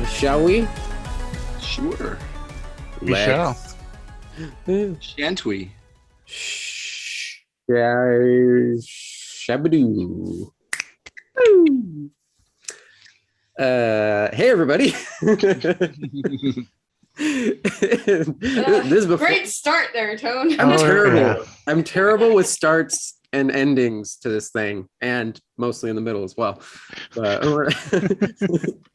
Shall we? Sure. We shall. Shan't we? Shabadoo. Hey everybody. This is before. Great start there, Tone. I'm Oh, terrible. yeah. I'm terrible with starts and endings to this thing, and mostly in the middle as well. But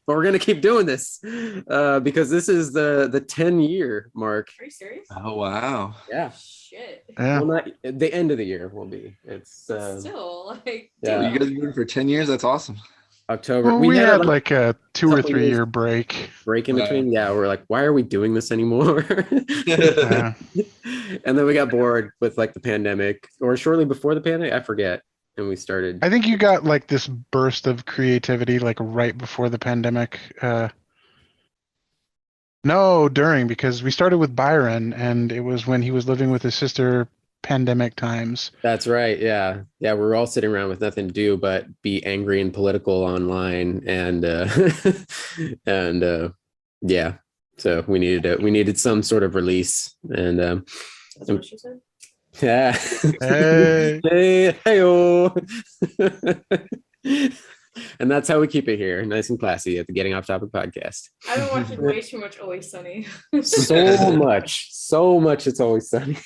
we're gonna keep doing this because this is the 10-year mark. Are you serious? Oh wow. Yeah. Shit. Yeah. Well, not the end of the year will be. It's Still, like, yeah. You guys been doing it for 10 years? That's awesome. October. Well, we had a like a 2 or couple 3 years. year break. break in Wow. between. Yeah, we're like, why are we doing this anymore? Yeah. And then we got bored with like the pandemic, or shortly before the pandemic, I forget. And we started. I think you got like this burst of creativity like right before the pandemic. No, during, because we started with Byron and it was when he was living with his sister pandemic times. That's right. Yeah, yeah. We were all sitting around with nothing to do but be angry and political online, and and yeah. So we needed some sort of release, and That's what she said. yeah. Hey. Hey. And that's how we keep it here, nice and classy at the Getting Off Topic podcast. I've been watching way too much Always Sunny. So much. It's Always Sunny.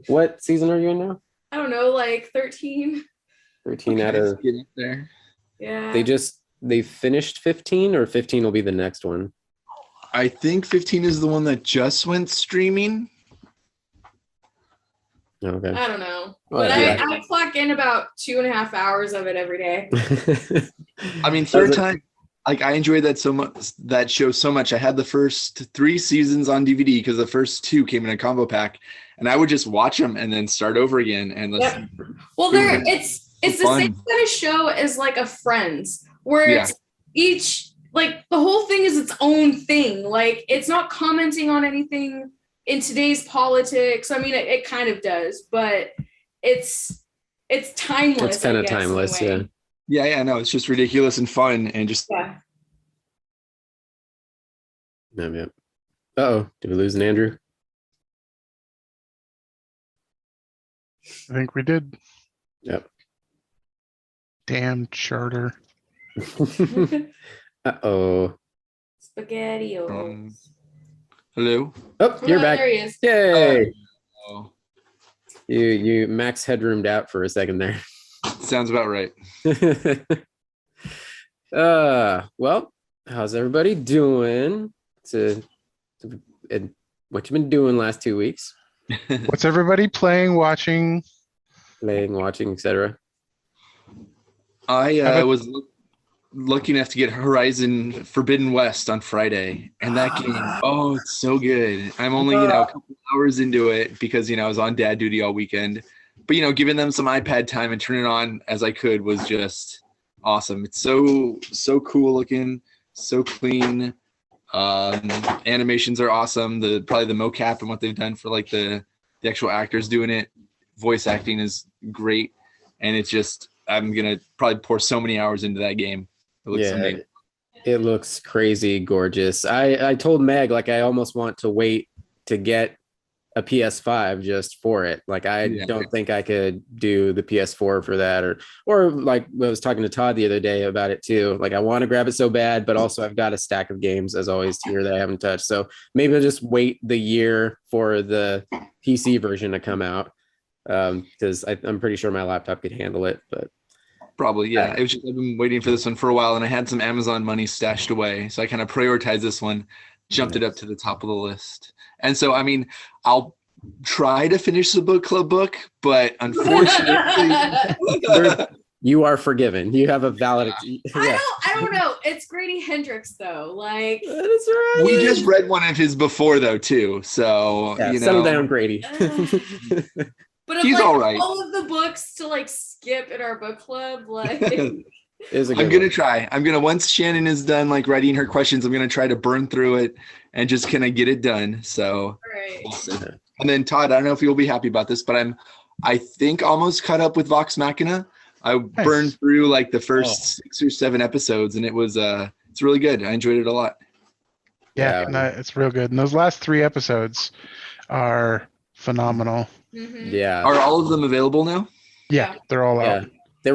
What season are you in now? I don't know, like 13. 13 out of. Get up there. Yeah. They finished 15, or 15 will be the next one. I think 15 is the one that just went streaming. Okay. I don't know. Well, But yeah. I clock in about 2.5 hours of it every day. I mean, third time, like I enjoyed that show so much. I had the first 3 seasons on DVD because the first 2 came in a combo pack, and I would just watch them and then start over again and listen. Yep. Well, it's the Fun. same kind of show as like a Friends, where Yeah. it's each, like, the whole thing is its own thing. Like, it's not commenting on anything in today's politics. I mean, it kind of does, but it's timeless. It's kind I of guess, in a timeless, way. yeah. Yeah, no, it's just ridiculous and fun and just Yeah. Yeah. Uh-oh, did we lose an Andrew? I think we did. Yep. Damn charter. Uh-oh. Spaghetti-os. hello. Oh, you're back. There he is. Yay! Oh, You max headroomed out for a second there. sounds about right. Well, how's everybody doing? And what you been doing last 2 weeks? What's everybody playing, watching? Playing, watching, etc. I was lucky enough to get Horizon Forbidden West on Friday, and that game, oh, it's so good. I'm only, a couple hours into it because, I was on dad duty all weekend. But, giving them some iPad time and turning it on as I could was just awesome. It's so cool looking, so clean. Animations are awesome. Probably the mocap and what they've done for like the actual actors doing it. Voice acting is great, and it's just I'm gonna probably pour so many hours into that game. It looks amazing. It looks crazy gorgeous. I told Meg, like, I almost want to wait to get a PS5 just for it. Like, I don't think I could do the PS4 for that, or like I was talking to Todd the other day about it too. Like, I want to grab it so bad, but also I've got a stack of games as always here that I haven't touched. So maybe I'll just wait the year for the PC version to come out, because I'm pretty sure my laptop could handle it. But Probably, yeah. It was just, I've been waiting for this one for a while, and I had some Amazon money stashed away, so I kind of prioritized this one, jumped it up to the top of the list. And so, I mean, I'll try to finish the book club book, but unfortunately, you are forgiven. You have a valid. I don't know. It's Grady Hendrix though. Like, That's right. we just read one of his before though too. So Settle down, Grady. but of He's like all right. all of the books to like skip in our book club, like Is a good I'm gonna one. try. I'm gonna once Shannon is done like writing her questions, I'm gonna try to burn through it and just kind of get it done. So right. we'll see. And then Todd, I don't know if you'll be happy about this, but I think almost caught up with Vox Machina. I burned through like the first 6 or 7 episodes, and it's It's really good. I enjoyed it a lot. Yeah, Yeah. no, it's real good. And those last 3 episodes are phenomenal. Mhm. Yeah. Are all of them available now? Yeah, they're all Yeah. out. They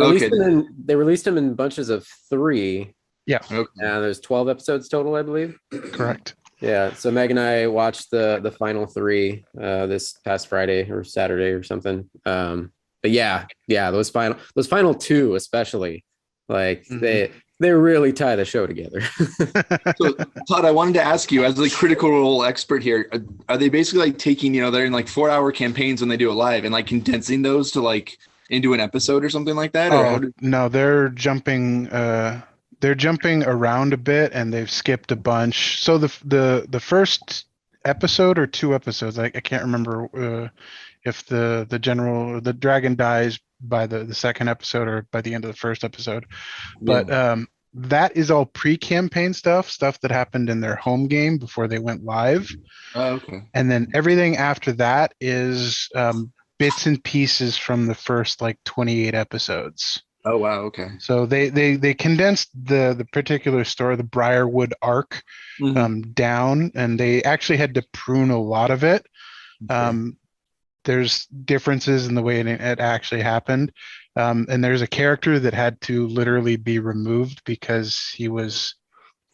released them in bunches of 3. Yeah, Okay. And there's 12 episodes total, I believe. correct. Yeah. So Meg and I watched the final 3 this past Friday or Saturday or something. But yeah, those final 2 especially, like Mhm. they really tie the show together. So Todd, I wanted to ask you, as a critical role expert here, are they basically like taking, they're in like 4-hour campaigns when they do it live and like condensing those to like into an episode or something like that? Or how Oh no, they're jumping around a bit, and they've skipped a bunch. So the first episode or 2 episodes, I can't remember if the dragon dies by the second episode or by the end of the first episode. But that is all pre-campaign stuff that happened in their home game before they went live. Oh, okay. And then everything after that is bits and pieces from the first like 28 episodes. Oh, wow. Okay. So they condensed the particular story, the Briarwood arc, down, and they actually had to prune a lot of it. There's differences in the way it actually happened. And there's a character that had to literally be removed because he was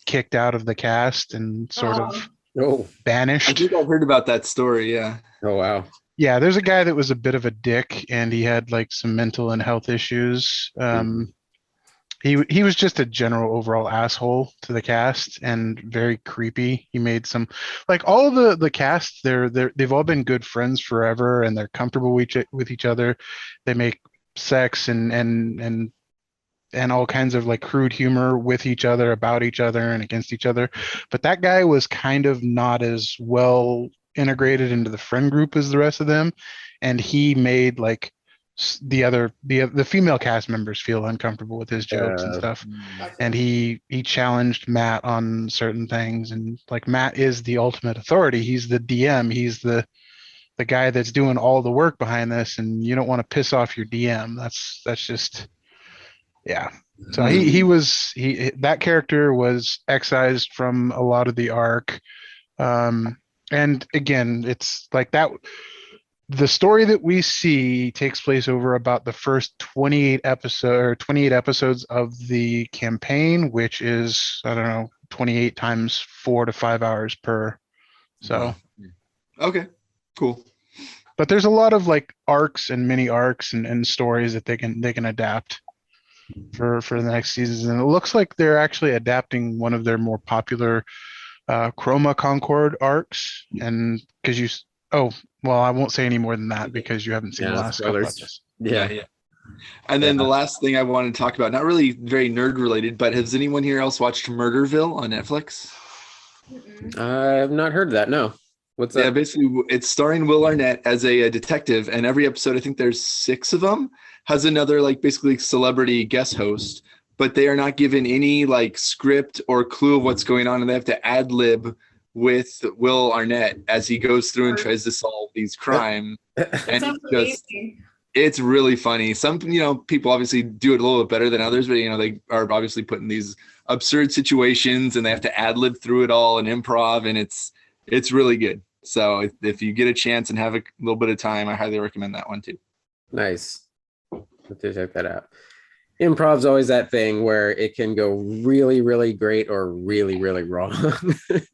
kicked out of the cast and sort of Oh, I banished. think I've heard about that story. Yeah. oh wow. Yeah, there's a guy that was a bit of a dick, and he had like some mental and health issues. He was just a general overall asshole to the cast and very creepy. He made some, like, all of the cast, they've all been good friends forever, and they're comfortable with each other. They make sex and all kinds of like crude humor with each other, about each other, and against each other. But that guy was kind of not as well integrated into the friend group as the rest of them, and he made like the female cast members feel uncomfortable with his jokes and stuff. And he challenged Matt on certain things, and like, Matt is the ultimate authority. He's the DM. He's the guy that's doing all the work behind this, and you don't want to piss off your DM. That's just, yeah. So that character was excised from a lot of the arc. And again, it's like that. The story that we see takes place over about the first 28 episodes of the campaign, which is, I don't know, 28 times 4 to 5 hours per. So, Okay, cool. but there's a lot of like arcs and mini arcs and stories that they can adapt for the next seasons. And it looks like they're actually adapting one of their more popular Chroma Concord arcs. And because well, I won't say any more than that because you haven't seen the last couple episodes. Yeah. And then the last thing I wanted to talk about, not really very nerd related, but has anyone here else watched Murderville on Netflix? I have not heard of that. No. What's that? Yeah, basically it's starring Will Arnett as a detective, and every episode, I think there's 6 of them, has another like basically celebrity guest host, but they are not given any like script or clue of what's going on, and they have to ad lib with Will Arnett as he goes through and tries to solve these crimes. And it's really funny. Some, people obviously do it a little bit better than others, but they are obviously put in these absurd situations and they have to ad lib through it all and improv, and it's really good. So if you get a chance and have a little bit of time, I highly recommend that one too. Nice. Have to check that out. Improv's always that thing where it can go really, really great or really, really wrong.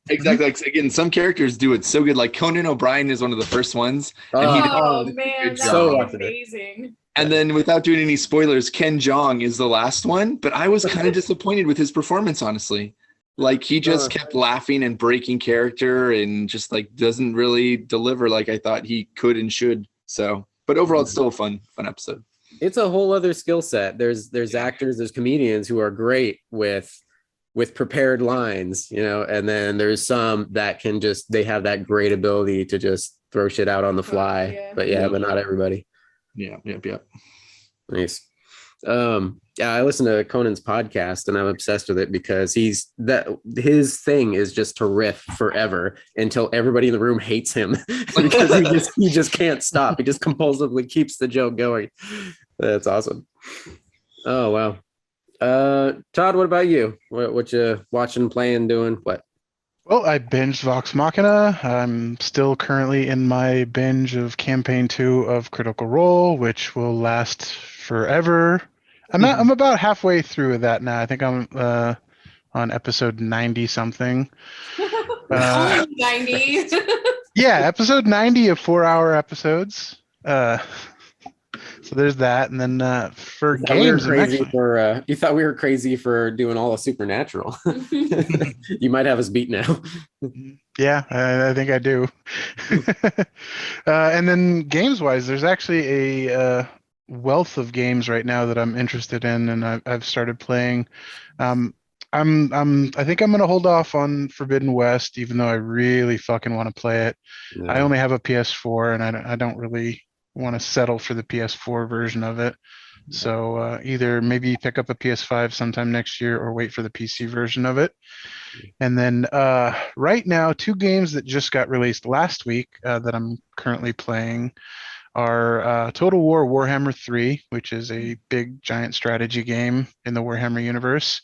Exactly. Like, again, some characters do it so good. Like Conan O'Brien is one of the first ones. And man, that's so amazing. And then, without doing any spoilers, Ken Jeong is the last one. But I was kind of disappointed with his performance, honestly. Like, he just kept laughing and breaking character and just like doesn't really deliver like I thought he could and should. So, but overall, it's still a fun episode. It's a whole other skill set. There's actors, there's comedians who are great with prepared lines, and then there's some that can they have that great ability to just throw shit out on the fly. But not everybody. Yeah. Nice. I listen to Conan's podcast and I'm obsessed with it because his thing is just to riff forever until everybody in the room hates him because he just can't stop. He just compulsively keeps the joke going. That's awesome. Oh wow. Todd, what about you? What you watching, playing, doing? What? Well, I binged Vox Machina. I'm still currently in my binge of campaign 2 of Critical Role, which will last forever. I'm about halfway through that now. I think I'm on episode 90 something. Only 90. Yeah, episode 90 of 4-hour episodes. So there's that. And then for You thought we were games, I'm crazy actually for you thought we were crazy for doing all of Supernatural. You might have us beat now. yeah, I think I do. And then games wise, there's actually a wealth of games right now that I'm interested in, and I've started playing. I think I'm gonna hold off on Forbidden West, even though I really fucking want to play it. I only have a PS4, and I don't really want to settle for the PS4 version of it. So either maybe pick up a PS5 sometime next year, or wait for the PC version of it. And then right now, 2 games that just got released last week that I'm currently playing are Total War Warhammer 3, which is a big giant strategy game in the Warhammer universe.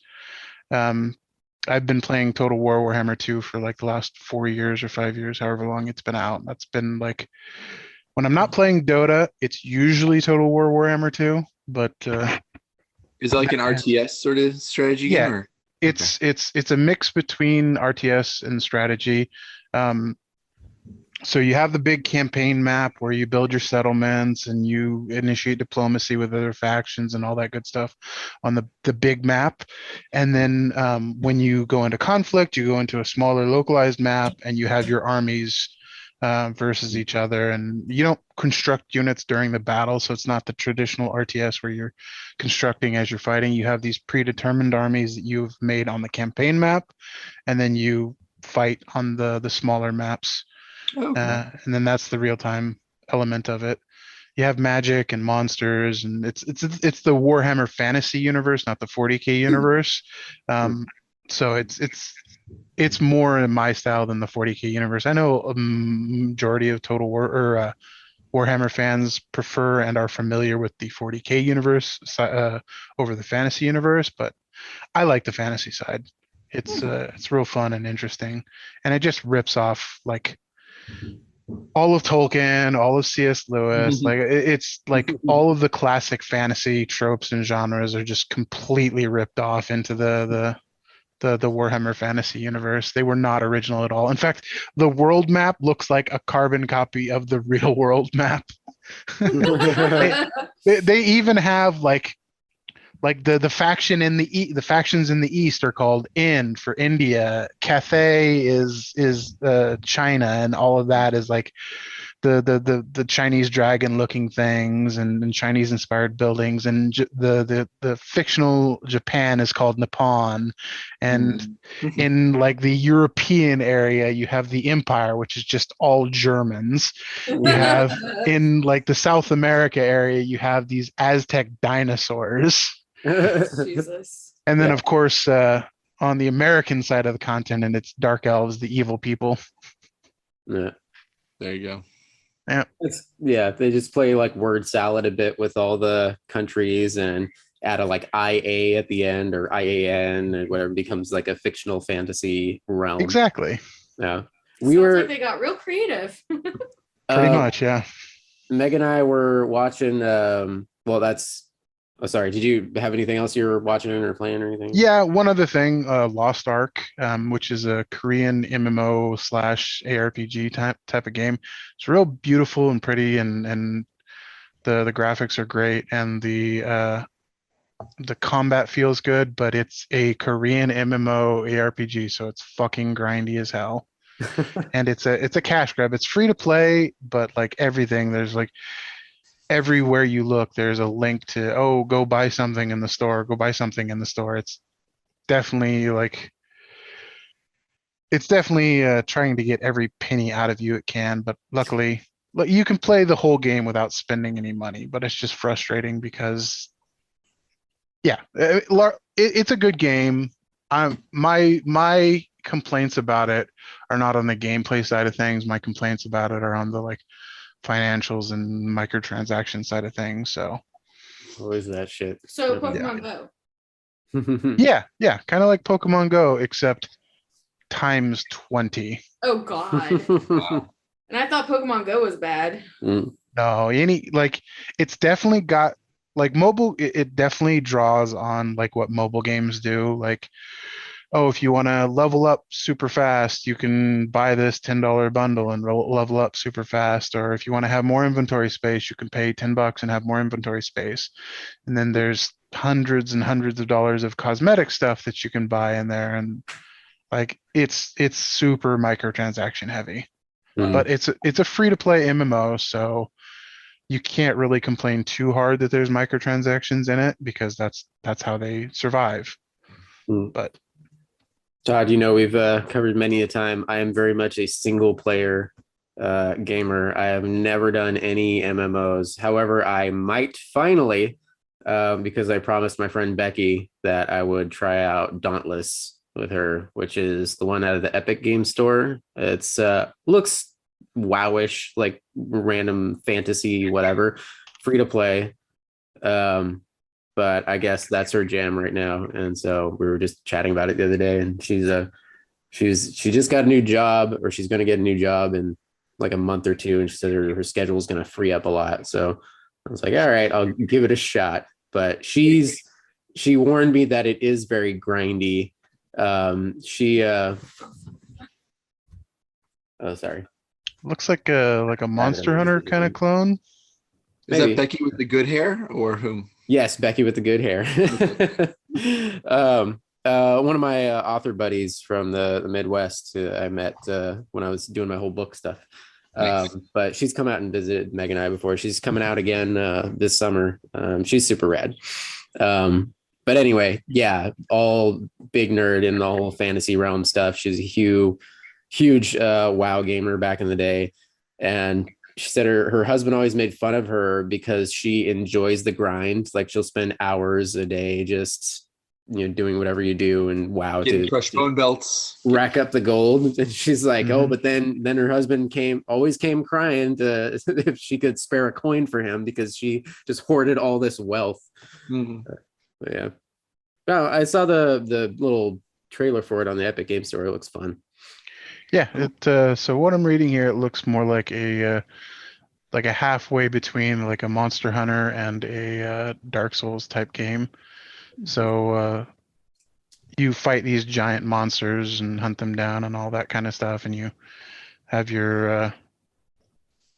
I've been playing Total War Warhammer 2 for like the last 4 years or 5 years, however long it's been out. That's been like when I'm not playing Dota, it's usually Total War Warhammer 2, but Is it like an RTS sort of strategy yeah, game? Or? it's a mix between RTS and strategy. Um, so you have the big campaign map where you build your settlements and you initiate diplomacy with other factions and all that good stuff on the big map. And then when you go into conflict, you go into a smaller localized map and you have your armies versus each other. And you don't construct units during the battle. So it's not the traditional RTS where you're constructing as you're fighting. You have these predetermined armies that you've made on the campaign map, and then you fight on the smaller maps. Okay. And then that's the real time element of it. You have magic and monsters, and it's the Warhammer Fantasy universe, not the 40K universe. So it's more in my style than the 40K universe. I know a majority of Total War or Warhammer fans prefer and are familiar with the 40K universe over the fantasy universe, but I like the fantasy side. It's real fun and interesting, and it just rips off like all of Tolkien, all of C.S. Lewis. Like it's like all of the classic fantasy tropes and genres are just completely ripped off into the Warhammer Fantasy universe. They were not original at all. In fact, the world map looks like a carbon copy of the real world map. They even have like the faction in the factions in the east are called Ind for India. Cathay is China, and all of that is like the Chinese dragon looking things and Chinese inspired buildings, and the fictional Japan is called Nippon, and in like the European area you have the Empire, which is just all Germans. You have in like the South America area you have these Aztec dinosaurs. Jesus. And then of course on the American side of the continent it's dark elves, the evil people. Yeah. There you go. Yeah. They just play like word salad a bit with all the countries and add a like IA at the end or IAN or whatever, becomes like a fictional fantasy realm. Exactly. Yeah. Sounds like they got real creative. Pretty much, yeah. Meg and I were watching sorry, did you have anything else you were watching or playing or anything? Yeah, one other thing, Lost Ark, which is a Korean MMO / ARPG type of game. It's real beautiful and pretty, and the graphics are great, and the combat feels good, but it's a Korean MMO ARPG, so it's fucking grindy as hell. And it's a cash grab. It's free to play, but like everything, there's like everywhere you look there's a link to go buy something in the store, it's definitely trying to get every penny out of you it can, but luckily you can play the whole game without spending any money, but it's just frustrating because it's a good game. My complaints about it are not on the gameplay side of things. My complaints about it are on the like financials and microtransaction side of things. So always that shit. So Pokemon Go. Yeah, kind of like Pokemon Go, except times 20. Oh God. Wow. And I thought Pokemon Go was bad. Mm. No, it's definitely got like mobile. It definitely draws on like what mobile games do. Like, oh, if you want to level up super fast, you can buy this $10 bundle and level up super fast. Or if you want to have more inventory space, you can pay $10 and have more inventory space. And then there's hundreds and hundreds of dollars of cosmetic stuff that you can buy in there, and like it's super microtransaction heavy. Mm. But it's a free to play MMO, so you can't really complain too hard that there's microtransactions in it because that's how they survive. Mm. But Todd, we've covered many a time. I am very much a single player gamer. I have never done any MMOs. However, I might finally, because I promised my friend Becky that I would try out Dauntless with her, which is the one out of the Epic Game Store. It's looks wowish, like random fantasy, whatever, free to play. But I guess that's her jam right now. And so we were just chatting about it the other day, and she just got a new job, or she's going to get a new job in like a month or two. And she said her schedule is going to free up a lot. So I was like, all right, I'll give it a shot. But she warned me that it is very grindy. Oh, sorry. looks like a Monster Hunter kind of clone. Is Maybe. that Becky with the good hair or whom? Yes, Becky with the good hair. One of my author buddies from the Midwest I met when I was doing my whole book stuff. Nice. But she's come out and visited Meg and I before. She's coming out again this summer. She's super rad. But anyway, yeah, all big nerd in the whole fantasy realm stuff. She's a huge WoW gamer back in the day. And she said her husband always made fun of her because she enjoys the grind. Like she'll spend hours a day just doing whatever you do and WoW Getting crushed bone belts, rack up the gold. And she's like, oh, but then her husband always came crying to if she could spare a coin for him because she just hoarded all this wealth. Yeah. No, I saw the little trailer for it on the Epic Game Store. It looks fun. Yeah, so what I'm reading here, it looks more like a halfway between like a Monster Hunter and a Dark Souls type game. So you fight these giant monsters and hunt them down and all that kind of stuff, and you have your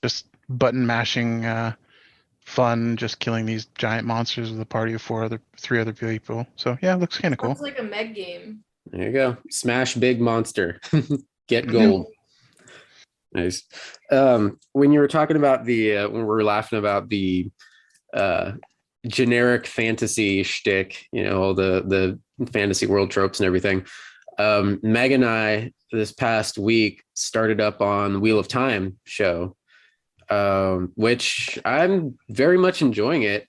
just button mashing fun, just killing these giant monsters with a party of three other people. So yeah, it looks kind of cool. It's like a Meg game. There you go. Smash big monster. Get gold. Nice. When you were talking about when we were laughing about the generic fantasy shtick, all the fantasy world tropes and everything. Meg and I this past week started up on Wheel of Time show, which I'm very much enjoying it.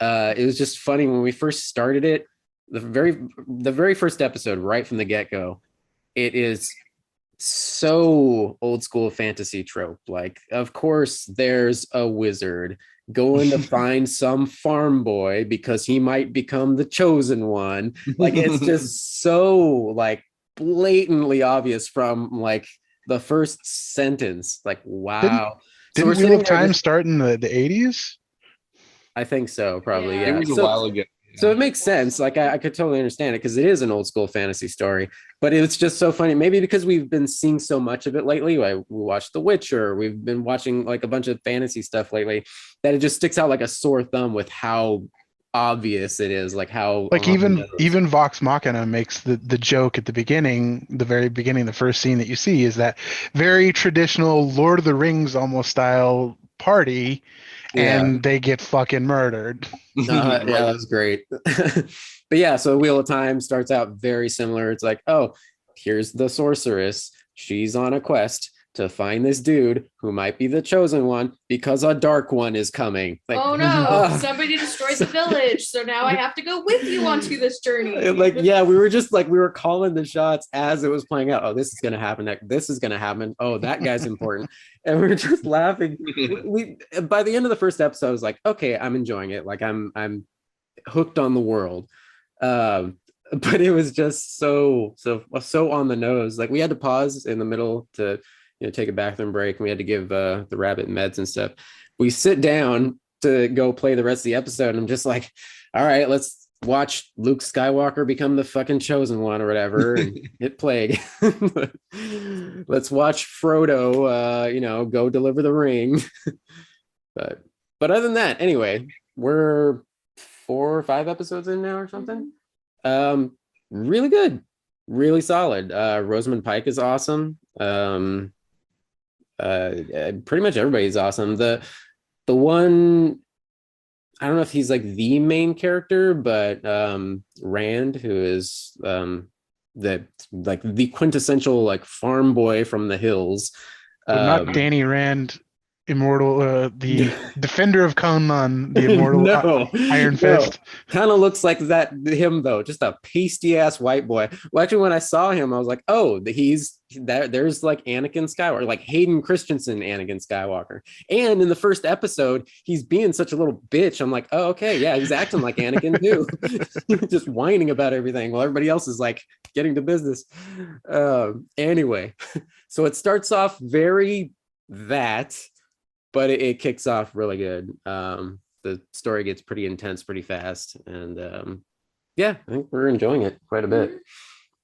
It was just funny when we first started it. The very first episode, right from the get-go, it is so old school fantasy trope. Like, of course, there's a wizard going to find some farm boy because he might become the chosen one. Like, it's just so like blatantly obvious from like the first sentence. Like, wow. Didn't Wheel of Time start in the 80s? I think so, probably. Yeah. It was a while ago. So it makes sense. Like I could totally understand it because it is an old school fantasy story, but it's just so funny. Maybe because we've been seeing so much of it lately. We watched The Witcher. We've been watching like a bunch of fantasy stuff lately that it just sticks out like a sore thumb with how obvious it is. Like how like even Vox Machina makes the joke at the beginning, the very beginning, the first scene that you see is that very traditional Lord of the Rings almost style party. Yeah. And they get fucking murdered. Yeah, that was great. But yeah, so Wheel of Time starts out very similar. It's like, oh, here's the sorceress. She's on a quest to find this dude who might be the chosen one because a dark one is coming. Like, oh no, somebody destroyed the village. So now I have to go with you onto this journey. Like, yeah, we were calling the shots as it was playing out. Oh, this is going to happen. This is going to happen. Oh, that guy's important. And we were just laughing. We by the end of the first episode, I was like, okay, I'm enjoying it. Like I'm hooked on the world. But it was just so on the nose. Like we had to pause in the middle to take a bathroom break, and we had to give the rabbit meds and stuff. We sit down to go play the rest of the episode, and I'm just like, all right, let's watch Luke Skywalker become the fucking chosen one or whatever and hit play. Let's watch Frodo go deliver the ring. but other than that, anyway, we're 4 or 5 episodes in now or something. Really good, really solid. Rosamund Pike is awesome. Pretty much everybody's awesome. The one, I don't know if he's like the main character, but Rand, who is the quintessential like farm boy from the hills. But not Danny Rand, immortal, the defender of Kunlun, the immortal Iron Fist. Kind of looks like him though, just a pasty ass white boy. Well, actually, when I saw him, I was like, oh, he's that. There's like Anakin Skywalker, like Hayden Christensen Anakin Skywalker. And in the first episode, he's being such a little bitch. I'm like, oh, okay, yeah, he's acting like Anakin too, just whining about everything while everybody else is like getting to business. Anyway, so it starts off very but it kicks off really good. The story gets pretty intense pretty fast, and I think we're enjoying it quite a bit.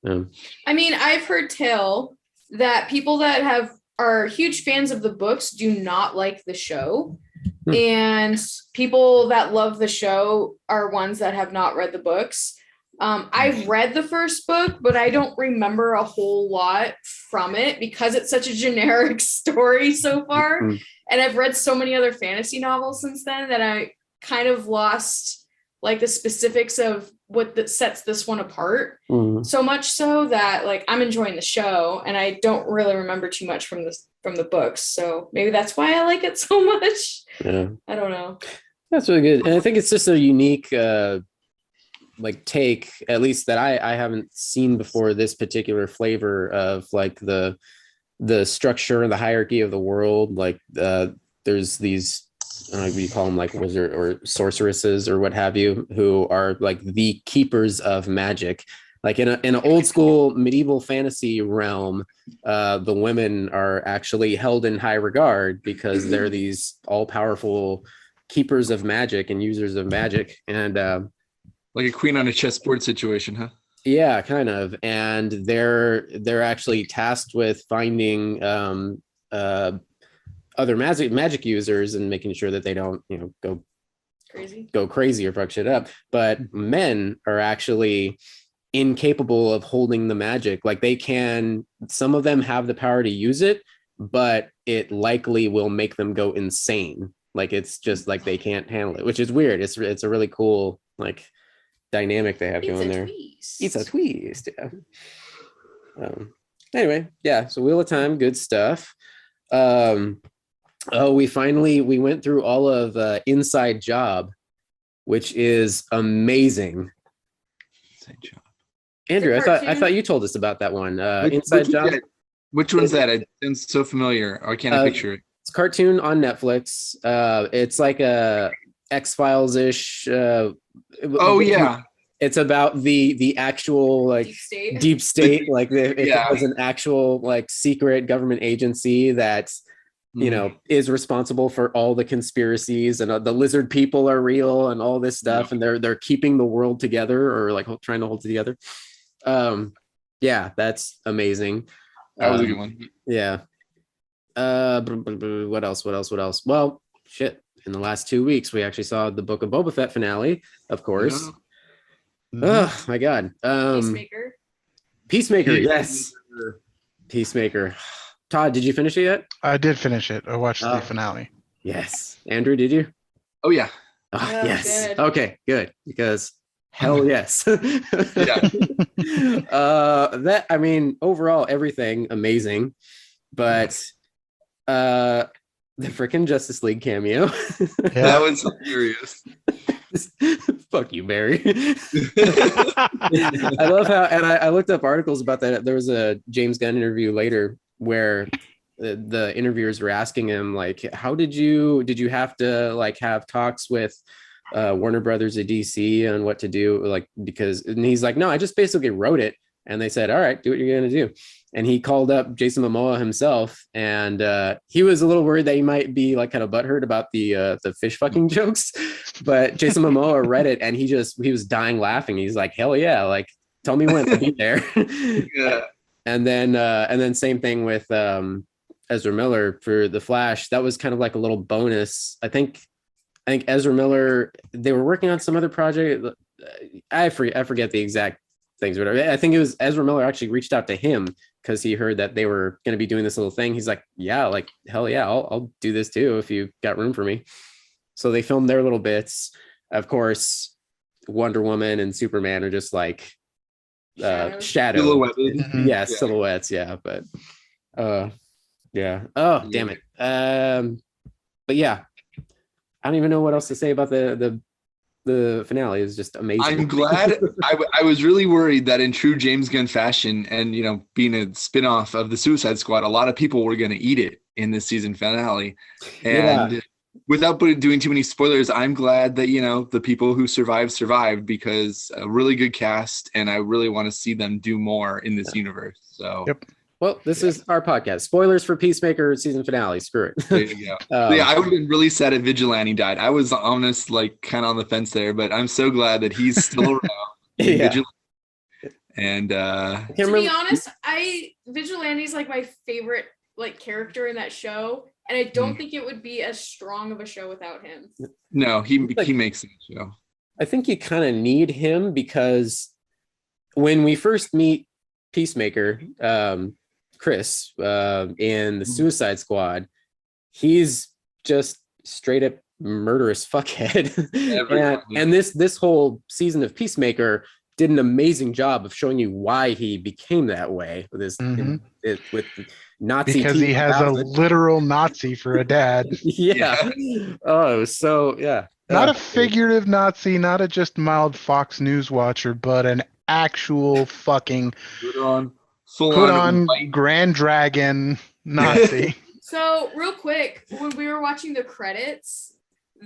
I mean, I've heard tell that people that are huge fans of the books do not like the show, and people that love the show are ones that have not read the books. I've read the first book, but I don't remember a whole lot from it because it's such a generic story so far. And I've read so many other fantasy novels since then that I kind of lost like the specifics of what sets this one apart. So much so that like I'm enjoying the show and I don't really remember too much from the books. So maybe that's why I like it so much. Yeah. I don't know. That's really good. And I think it's just a unique like take, at least that I haven't seen before, this particular flavor of like the structure and the hierarchy of the world. Like there's these, I don't know if you call them like wizard or sorceresses or what have you, who are like the keepers of magic. Like in an old school medieval fantasy realm, the women are actually held in high regard because they're these all powerful keepers of magic and users of magic. And like a queen on a chessboard situation, huh? Yeah, kind of. And they're actually tasked with finding other magic users and making sure that they don't, go crazy or fuck shit up. But men are actually incapable of holding the magic. Like some of them have the power to use it, but it likely will make them go insane. Like it's just like they can't handle it, which is weird. It's a really cool like dynamic they have going there. It's a twist. Yeah. Anyway, yeah. So Wheel of Time, good stuff. We went through all of Inside Job, which is amazing. Inside Job. Andrew, I thought you told us about that one. Inside Job. Which one's that? It sounds so familiar. Or can't I picture it? It's a cartoon on Netflix. It's like a X-Files-ish. It's about the actual like deep state like if it was an actual like secret government agency that is responsible for all the conspiracies, and the lizard people are real and all this stuff, and they're keeping the world together, or like trying to hold it together. That's amazing. That was a good one. Yeah. What else? Well, shit. In the last 2 weeks, we actually saw the Book of Boba Fett finale, of course. Oh my God. Peacemaker, yes. Peacemaker. Todd, did you finish it yet? I did finish it. I watched the finale. Yes. Andrew, did you? Oh yeah. Oh, yes. Good. Okay, good. Because hell yes. Overall, everything amazing. But the freaking Justice League cameo. That was hilarious. Fuck you, Barry. I love how, and I looked up articles about that. There was a James Gunn interview later where the interviewers were asking him like, how did you have to like have talks with Warner Brothers at DC on what to do, like, because, and he's like, no, I just basically wrote it, and they said, all right, do what you're gonna do. And he called up Jason Momoa himself, and he was a little worried that he might be like kind of butthurt about the fish fucking jokes, but Jason Momoa read it, and he was dying laughing. He's like, hell yeah, like, tell me when, I'll be there. Yeah. And then same thing with Ezra Miller for The Flash. That was kind of like a little bonus. I think Ezra Miller, they were working on some other project. I forget the exact things, but I think it was Ezra Miller actually reached out to him because he heard that they were going to be doing this little thing. He's like, yeah, like, hell yeah, I'll do this too if you got room for me. So they filmed their little bits. Of course, Wonder Woman and Superman are just like shadow Silhouetted. yeah, silhouettes, yeah, but yeah, oh damn it. But yeah, I don't even know what else to say about the finale. Is just amazing. I'm glad. I was really worried that in true James Gunn fashion, and being a spin-off of the Suicide Squad, a lot of people were going to eat it in this season finale. And without doing too many spoilers, I'm glad that the people who survived, because a really good cast, and I really want to see them do more in this universe. So Yep. Well, this is our podcast. Spoilers for Peacemaker season finale. Screw it. there you go. I would have been really sad if Vigilante died. I was honest, like, kind of on the fence there, but I'm so glad that he's still around. Yeah. Vigilante. And to be honest, Vigilante's like my favorite like character in that show, and I don't think it would be as strong of a show without him. No, he makes the show. I think you kind of need him because when we first meet Peacemaker, Chris, in the Suicide Squad, he's just straight up murderous fuckhead. and this whole season of Peacemaker did an amazing job of showing you why he became that way with his with Nazi, because he has a literal Nazi for a dad. Yeah. Oh, so yeah. Not a figurative Nazi, not a just mild Fox News watcher, but an actual fucking put on Grand Dragon Nazi. So real quick, when we were watching the credits,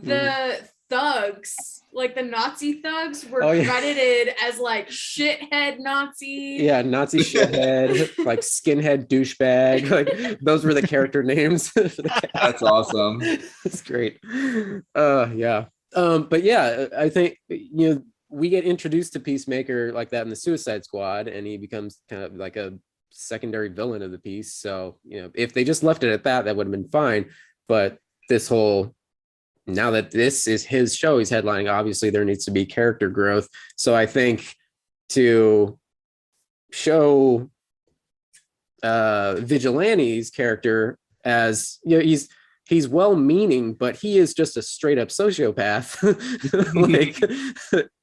the thugs, like the Nazi thugs, were credited as like shithead Nazi. Yeah, Nazi shithead, like skinhead douchebag. Like those were the character names. That's awesome. It's great. Yeah. But yeah, I think we get introduced to Peacemaker like that in the Suicide Squad, and he becomes kind of like a secondary villain of the piece. So, if they just left it at that would have been fine. But this whole, now that this is his show, he's headlining, obviously there needs to be character growth. So I think to show Vigilante's character as, he's well-meaning, but he is just a straight-up sociopath. Like,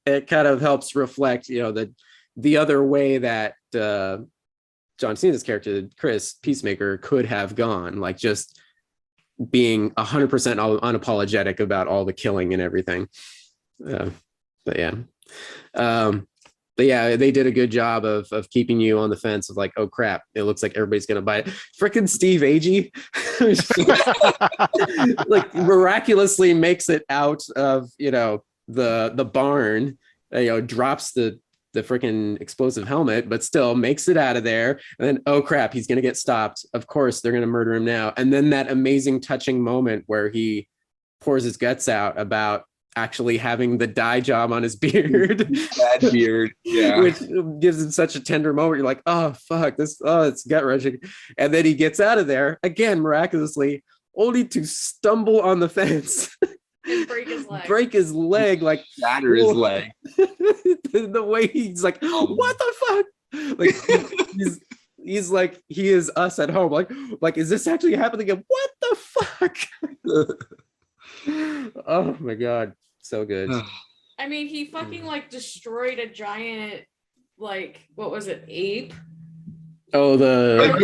it kind of helps reflect, the other way that John Cena's character, Chris Peacemaker, could have gone, like just being 100% unapologetic about all the killing and everything. But yeah, they did a good job of keeping you on the fence of like, oh crap, it looks like everybody's gonna buy it. Frickin' Steve Agee like miraculously makes it out of the barn, drops the freaking explosive helmet, but still makes it out of there. And then, oh crap, he's gonna get stopped. Of course, they're gonna murder him now. And then that amazing touching moment where he pours his guts out about actually having the dye job on his beard. Bad beard, yeah. Which gives him such a tender moment. You're like, oh fuck, it's gut-wrenching. And then he gets out of there again, miraculously, only to stumble on the fence. And break his leg, like shatter his leg. The way he's like, what the fuck? Like he's like, he is us at home. Like, is this actually happening again? What the fuck? Oh my god, so good. I mean, he fucking like destroyed a giant, like, what was it, ape? Oh, the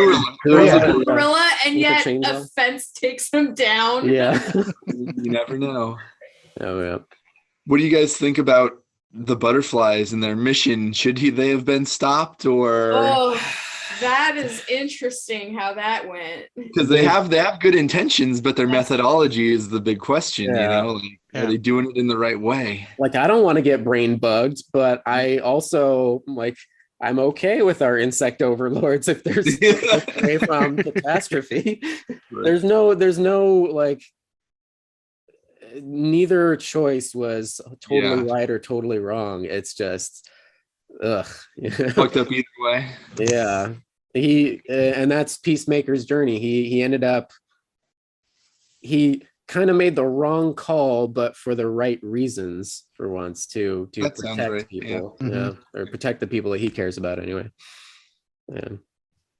gorilla, and yet a fence takes him down. Yeah. You never know. Oh yeah. What do you guys think about the butterflies and their mission? Should they have been stopped, or That is interesting how that went. Because they have good intentions, but their Yes. methodology is the big question. Yeah. Like, are they doing it in the right way? Like, I don't want to get brain bugged, but I also like I'm okay with our insect overlords if there's away from catastrophe. There's no like neither choice was totally right or totally wrong. It's just Fucked up either way. Yeah. He and that's Peacemaker's journey. He ended up he kind of made the wrong call, but for the right reasons for once to That sounds protect right, people, yeah. or protect the people that he cares about anyway.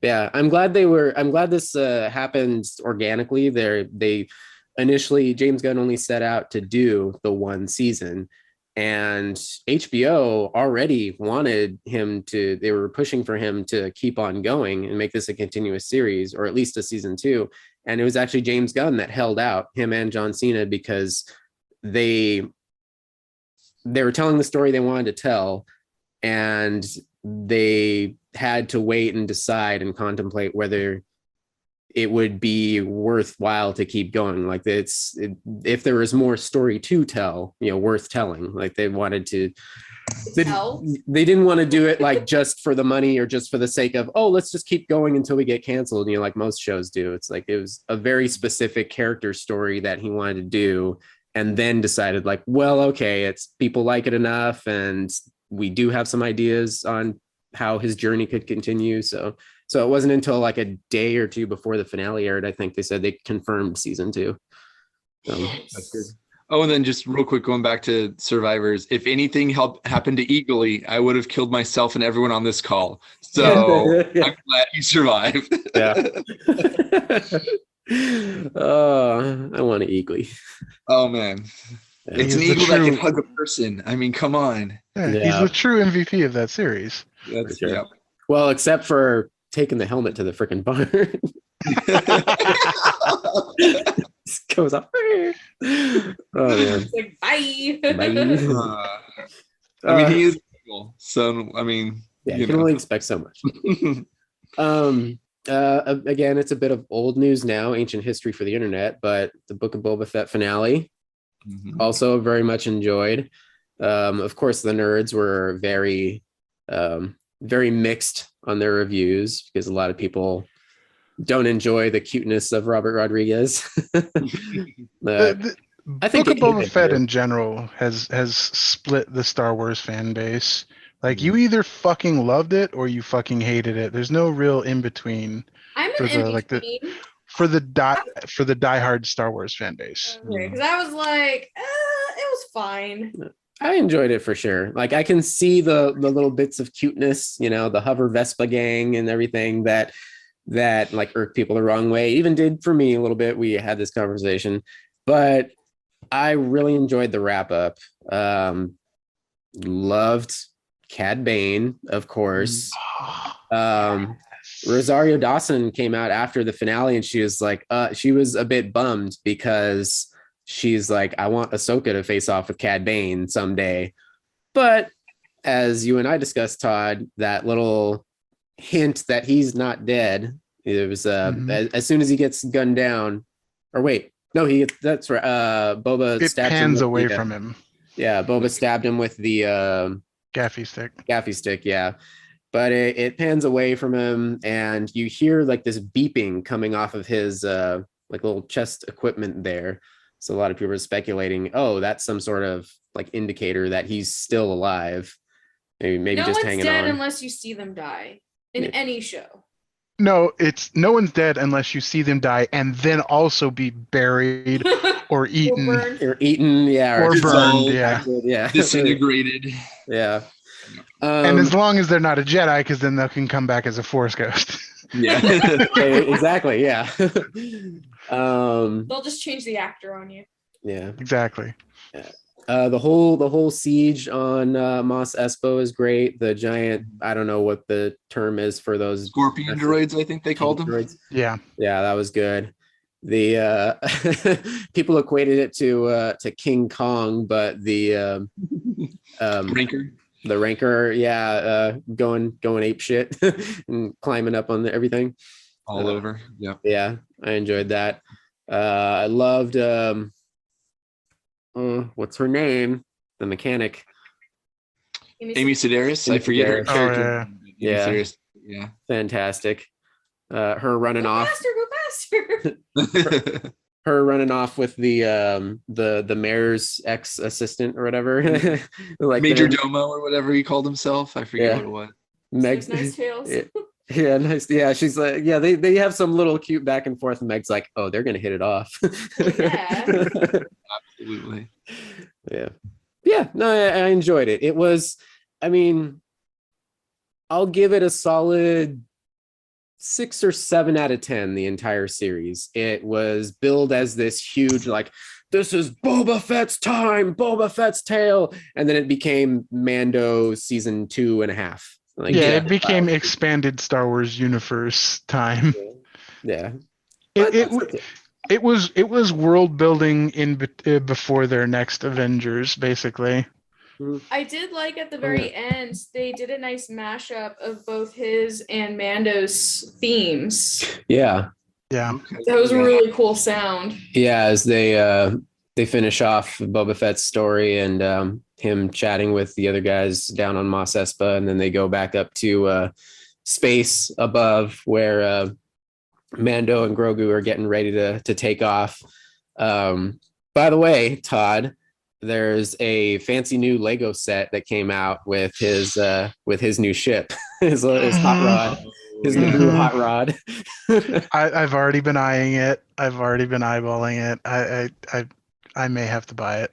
Yeah, I'm glad this happened organically. They initially James Gunn only set out to do the one season, and HBO already wanted him to. They were pushing for him to keep on going and make this a continuous series, or at least a season 2. And it was actually James Gunn that held out, him and John Cena, because they were telling the story they wanted to tell, and they had to wait and decide and contemplate whether it would be worthwhile to keep going. Like if there was more story to tell, worth telling, like they wanted to. They didn't want to do it like just for the money or just for the sake of, oh, let's just keep going until we get canceled, like most shows do. It's like it was a very specific character story that he wanted to do, and then decided like, well, okay, it's people like it enough, and we do have some ideas on how his journey could continue. So it wasn't until like a day or two before the finale aired, I think they said they confirmed season 2. That's good. Oh, and then just real quick, going back to Survivors, if anything happened to Eagly, I would have killed myself and everyone on this call. So Yeah. I'm glad he survived. Yeah. I want an Eagly. Oh, man. It's an eagle that can hug a person. I mean, come on. Yeah, he's the true MVP of that series. That's sure. yeah. Well, except for taking the helmet to the freaking barn. Goes up. Oh man. It's like, bye. I mean, he is eagle, so I mean, you can only expect so much. Again, it's a bit of old news now, ancient history for the internet, but the Book of Boba Fett finale, also very much enjoyed. Of course, the nerds were very mixed on their reviews because a lot of people don't enjoy the cuteness of Robert Rodriguez. I think Book of Boba Fett in general has split the Star Wars fan base. Like, you either fucking loved it or you fucking hated it. There's no real in between. I'm for an the in-between. for the diehard Star Wars fan base. Okay, because I was like, it was fine. I enjoyed it for sure. Like, I can see the little bits of cuteness, the Hover Vespa gang and everything that like irked people the wrong way. Even did for me a little bit. We had this conversation, but I really enjoyed the wrap up. Loved Cad Bane, of course. Rosario Dawson came out after the finale, and she was like, she was a bit bummed because she's like, I want Ahsoka to face off with Cad Bane someday. But as you and I discussed, Todd, that little hint that he's not dead, it was as soon as he gets gunned down, or wait, no, that's right. Boba it pans away from him. Yeah, Boba stabbed him with the gaffy stick. Yeah, but it pans away from him, and you hear like this beeping coming off of his like little chest equipment there. So a lot of people are speculating, oh, that's some sort of like indicator that he's still alive. Maybe no just one's hanging dead on. unless you see them die in any show. No, it's no one's dead unless you see them die and then also be buried or eaten. Or eaten, yeah. Or burned, yeah. Yeah. Disintegrated. Yeah. And as long as they're not a Jedi, because then they can come back as a Force ghost. Yeah. Exactly, yeah. They'll just change the actor on you. Yeah. Exactly. Yeah. The whole siege on Mos Espo is great. The giant, I don't know what the term is for those Scorpion droids, I think they called them. Droids. Yeah. Yeah, that was good. The people equated it to King Kong, but the Ranker. The Rancor, going ape shit and climbing up on everything. All over. Yep. Yeah, I enjoyed that. I loved what's her name? The mechanic. Amy Sedaris. I Amy forget her Sedaris. character. Oh, Amy Yeah. Sedaris. Yeah. Fantastic. Her running Go off. faster, go faster. Her running off with the mayor's ex-assistant or whatever. Like Major Domo or whatever he called himself. I forget Yeah. what it was. There's nice tails. Yeah, nice. Yeah, she's like, yeah, they have some little cute back and forth, and Meg's like, oh, they're gonna hit it off. Yeah. Absolutely. Yeah. No, I enjoyed it. It was, I mean, I'll give it a solid 6 or 7 out of 10. The entire series. It was billed as this huge, like, this is Boba Fett's time, Boba Fett's tale, and then it became Mando season 2.5. Like, it became expanded Star Wars universe time. Yeah. It was world building before their next Avengers, basically. I did like at the very end, they did a nice mashup of both his and Mando's themes. Yeah. Yeah. That was a really cool sound. Yeah, as they finish off Boba Fett's story and him chatting with the other guys down on Mos Espa, and then they go back up to space above where Mando and Grogu are getting ready to take off. By the way, Todd, there's a fancy new Lego set that came out with his new ship, his hot rod, his new hot rod. I've already been eyeing it. I've already been eyeballing it. I may have to buy it.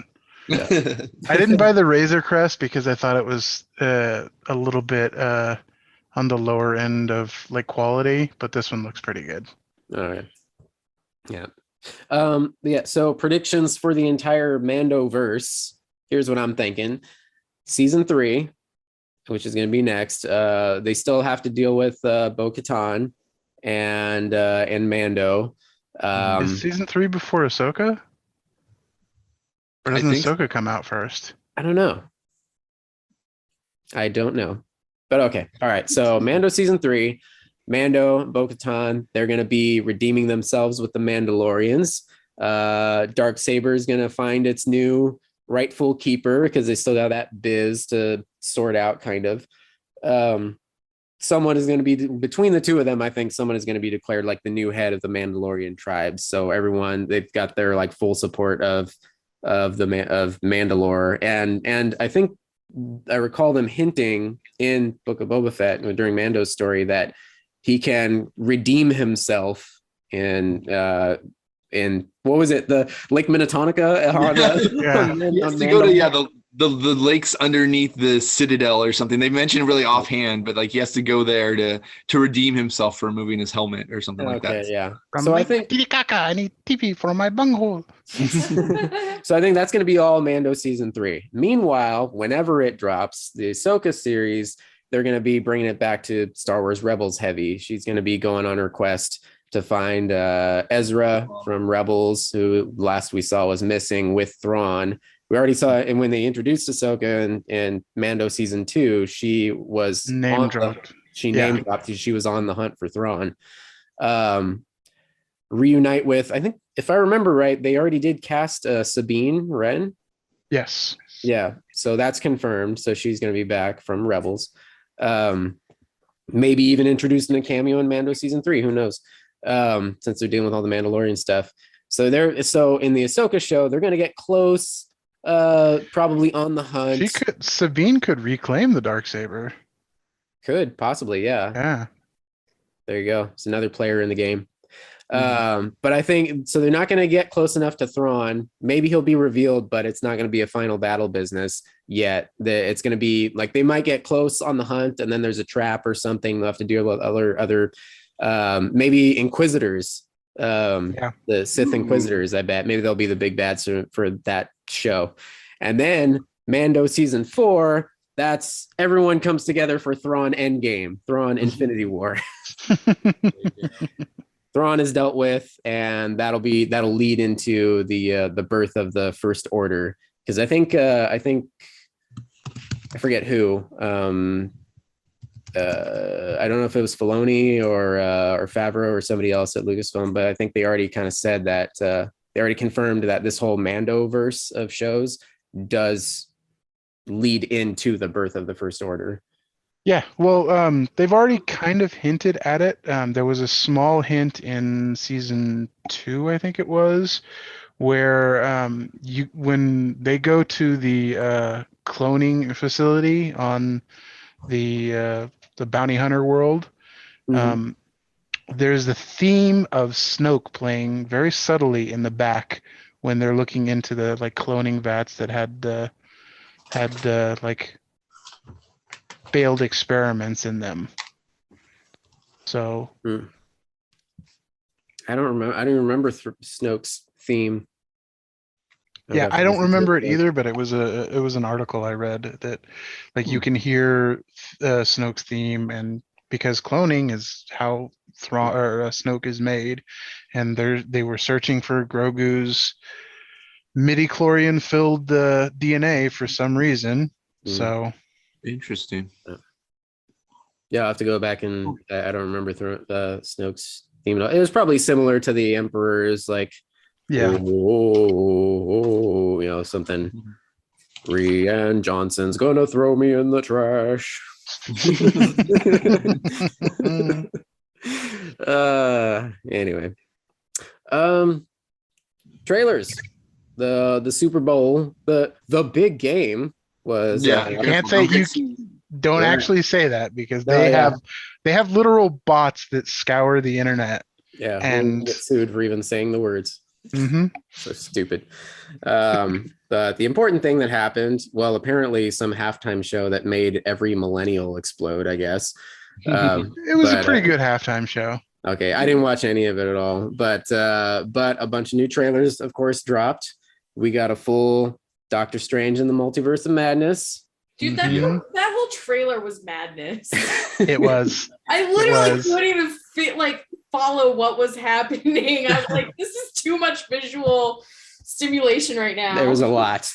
I didn't buy the Razor Crest because I thought it was a little bit on the lower end of like quality, but this one looks pretty good. All right. Yeah. So predictions for the entire Mando verse. Here's what I'm thinking. Season 3, which is going to be next. They still have to deal with Bo-Katan and Mando. Is season 3 before Ahsoka? Or doesn't Ahsoka come out first? I don't know. But okay. All right. So Mando season 3, Mando, Bo-Katan, they're going to be redeeming themselves with the Mandalorians. Darksaber is going to find its new rightful keeper because they still got that biz to sort out, kind of. Someone is going to be between the two of them. I think someone is going to be declared like the new head of the Mandalorian tribes. So everyone, they've got their like full support of Mandalore, and I think I recall them hinting in Book of Boba Fett during Mando's story that he can redeem himself in what was it, the Lake Minnetonka? He has to go to the lakes underneath the Citadel or something. They mentioned really offhand, but like he has to go there to redeem himself for removing his helmet or something like that. Yeah. So I think I need TP for my bunghole. So I think that's going to be all Mando season 3. Meanwhile, whenever it drops, the Ahsoka series, they're going to be bringing it back to Star Wars Rebels heavy. She's going to be going on her quest to find Ezra from Rebels, who last we saw was missing, with Thrawn. We already saw it, and when they introduced Ahsoka in Mando season 2, she was name dropped. She was on the hunt for Thrawn. Reunite with, I think, if I remember right, they already did cast Sabine Wren. Yes. Yeah, so that's confirmed. So she's going to be back from Rebels. Maybe even introduced in a cameo in Mando season 3. Who knows? Since they're dealing with all the Mandalorian stuff. So in the Ahsoka show, they're going to get close. Probably on the hunt. Sabine could reclaim the Darksaber. Could possibly, yeah. Yeah. There you go. It's another player in the game. But I think so. They're not going to get close enough to Thrawn. Maybe he'll be revealed, but it's not going to be a final battle business yet. It's going to be like they might get close on the hunt, and then there's a trap or something. They'll have to deal with other maybe Inquisitors. The Sith Inquisitors. I bet maybe they'll be the big bads for that show. And then Mando season 4. That's everyone comes together for Thrawn Endgame, Thrawn Infinity War. Thrawn is dealt with, and that'll lead into the birth of the First Order. Because I think I forget who. I don't know if it was Filoni or Favreau or somebody else at Lucasfilm, but I think they already kind of said that they already confirmed that this whole Mandoverse of shows does lead into the birth of the First Order. Yeah, well, they've already kind of hinted at it. There was a small hint in season 2, I think it was, where when they go to the cloning facility on the bounty hunter world, Mhm. there's the theme of Snoke playing very subtly in the back when they're looking into the like cloning vats that had like failed experiments in them. So I don't remember. I don't remember Snoke's theme. yeah, I don't remember it either, but it was an article I read that like you can hear Snoke's theme, and because cloning is how Snoke is made, and they were searching for Grogu's midi-chlorian filled DNA for some reason. So interesting. Yeah, I'll have to go back and I don't remember Snoke's theme at all. It was probably similar to the Emperor's, like, yeah, something. Rian Johnson's gonna throw me in the trash. Anyway, trailers. The Super Bowl, the big game was. Can't say you don't actually say that because they have literal bots that scour the internet. Yeah, and get sued for even saying the words. Mm-hmm. So stupid. But the important thing that happened, well, apparently some halftime show that made every millennial explode, I guess. It was a pretty good halftime show. Okay, I didn't watch any of it at all, but a bunch of new trailers, of course, dropped. We got a full Doctor Strange in the Multiverse of Madness. Dude, that whole trailer was madness. It was. I literally couldn't even follow what was happening. I was like, this is too much visual stimulation right now. There was a lot.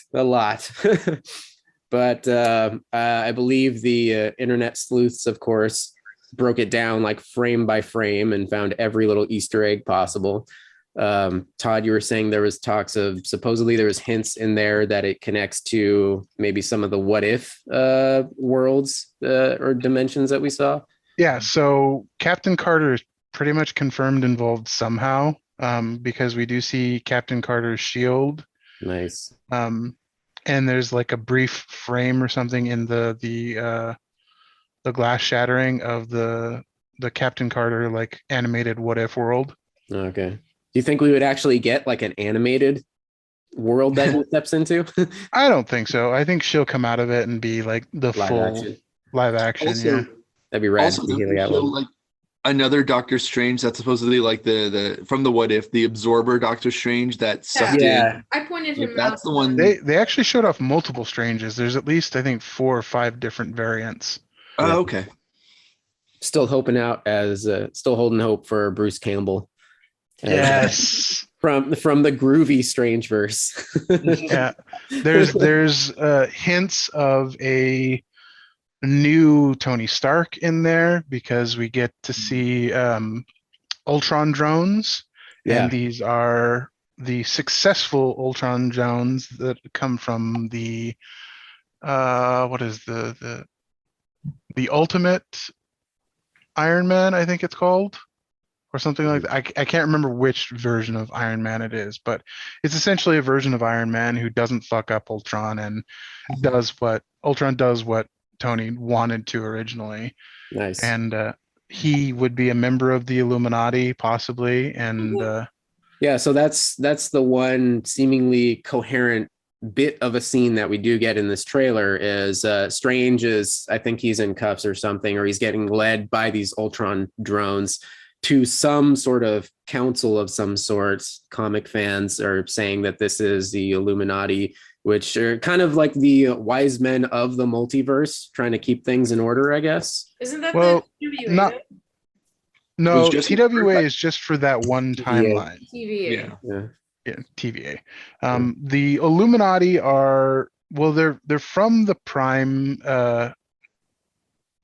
But I believe the internet sleuths, of course, broke it down like frame by frame and found every little Easter egg possible. Todd, you were saying there was talks of supposedly there was hints in there that it connects to maybe some of the what if worlds or dimensions that we saw. Yeah, so Captain Carter is pretty much confirmed involved somehow, because we do see Captain Carter's shield. Nice. And there's like a brief frame or something in the glass shattering of the Captain Carter like animated what if world. Okay. Do you think we would actually get like an animated world that he steps into? I don't think so. I think she'll come out of it and be like the live action. Also, yeah, that'd be rad. Also, like another Doctor Strange that's supposedly like the from the what if, the Absorber Doctor Strange that sucked in. I pointed him out. That's the one. They actually showed off multiple Stranges. There's at least I think 4 or 5 different variants. Oh, okay. Still holding hope for Bruce Campbell. Yes. From the groovy Strangeverse. Yeah. There's hints of a new Tony Stark in there because we get to see Ultron drones. Yeah. And these are the successful Ultron drones that come from the what is the Ultimate Iron Man, I think it's called, or something like that. I can't remember which version of Iron Man it is, but it's essentially a version of Iron Man who doesn't fuck up Ultron and does what Tony wanted to originally. Nice. And he would be a member of the Illuminati, possibly. And yeah, so that's the one seemingly coherent bit of a scene that we do get in this trailer is Strange is, I think he's in cuffs or something, or he's getting led by these Ultron drones to some sort of council of some sort. Comic fans are saying that this is the Illuminati, which are kind of like the wise men of the multiverse, trying to keep things in order, I guess. Isn't that the TVA? No, TWA is just for that one timeline. TVA. Yeah, TVA. The Illuminati are Well, they're from the Prime.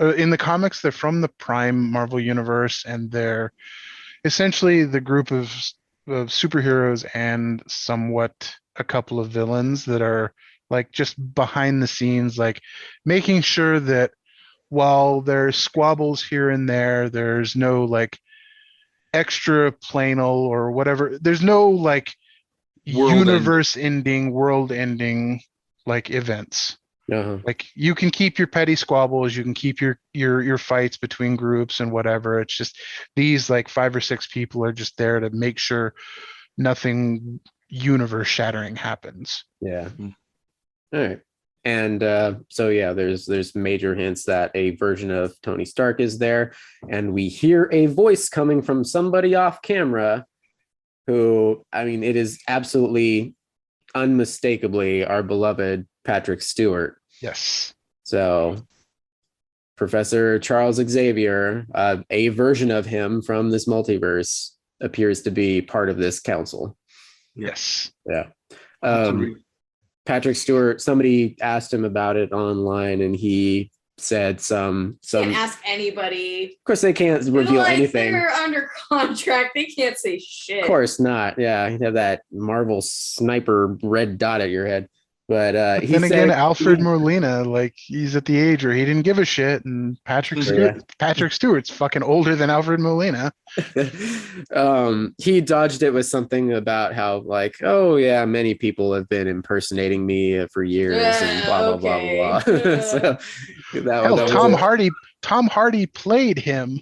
In the comics, they're from the Prime Marvel universe, and they're essentially the group of superheroes and somewhat a couple of villains that are like just behind the scenes, like making sure that while there's squabbles here and there, there's no like extra planal or whatever. There's no like World universe ending, world ending like events. Uh-huh. Like you can keep your petty squabbles, you can keep your fights between groups and whatever. It's just these like 5 or 6 people are just there to make sure nothing universe shattering happens. Yeah. Mhm. All right. And so yeah, there's major hints that a version of Tony Stark is there, and we hear a voice coming from somebody off camera who, I mean, it is absolutely unmistakably our beloved Patrick Stewart. Yes. So Professor Charles Xavier, a version of him from this multiverse, appears to be part of this council. Yes. Yeah. Patrick Stewart, somebody asked him about it online, and he said some. Can't ask anybody. Of course, they can't reveal Like, anything. they're under contract. They can't say shit. Of course not. Yeah, you have that Marvel sniper red dot at your head. But he Then said, again, Alfred Molina, like he's at the age where he didn't give a shit, and Patrick Stewart's fucking older than Alfred Molina. He dodged it with something about how like, oh yeah, many people have been impersonating me for years and blah blah blah blah. So Hell, Tom Hardy played him.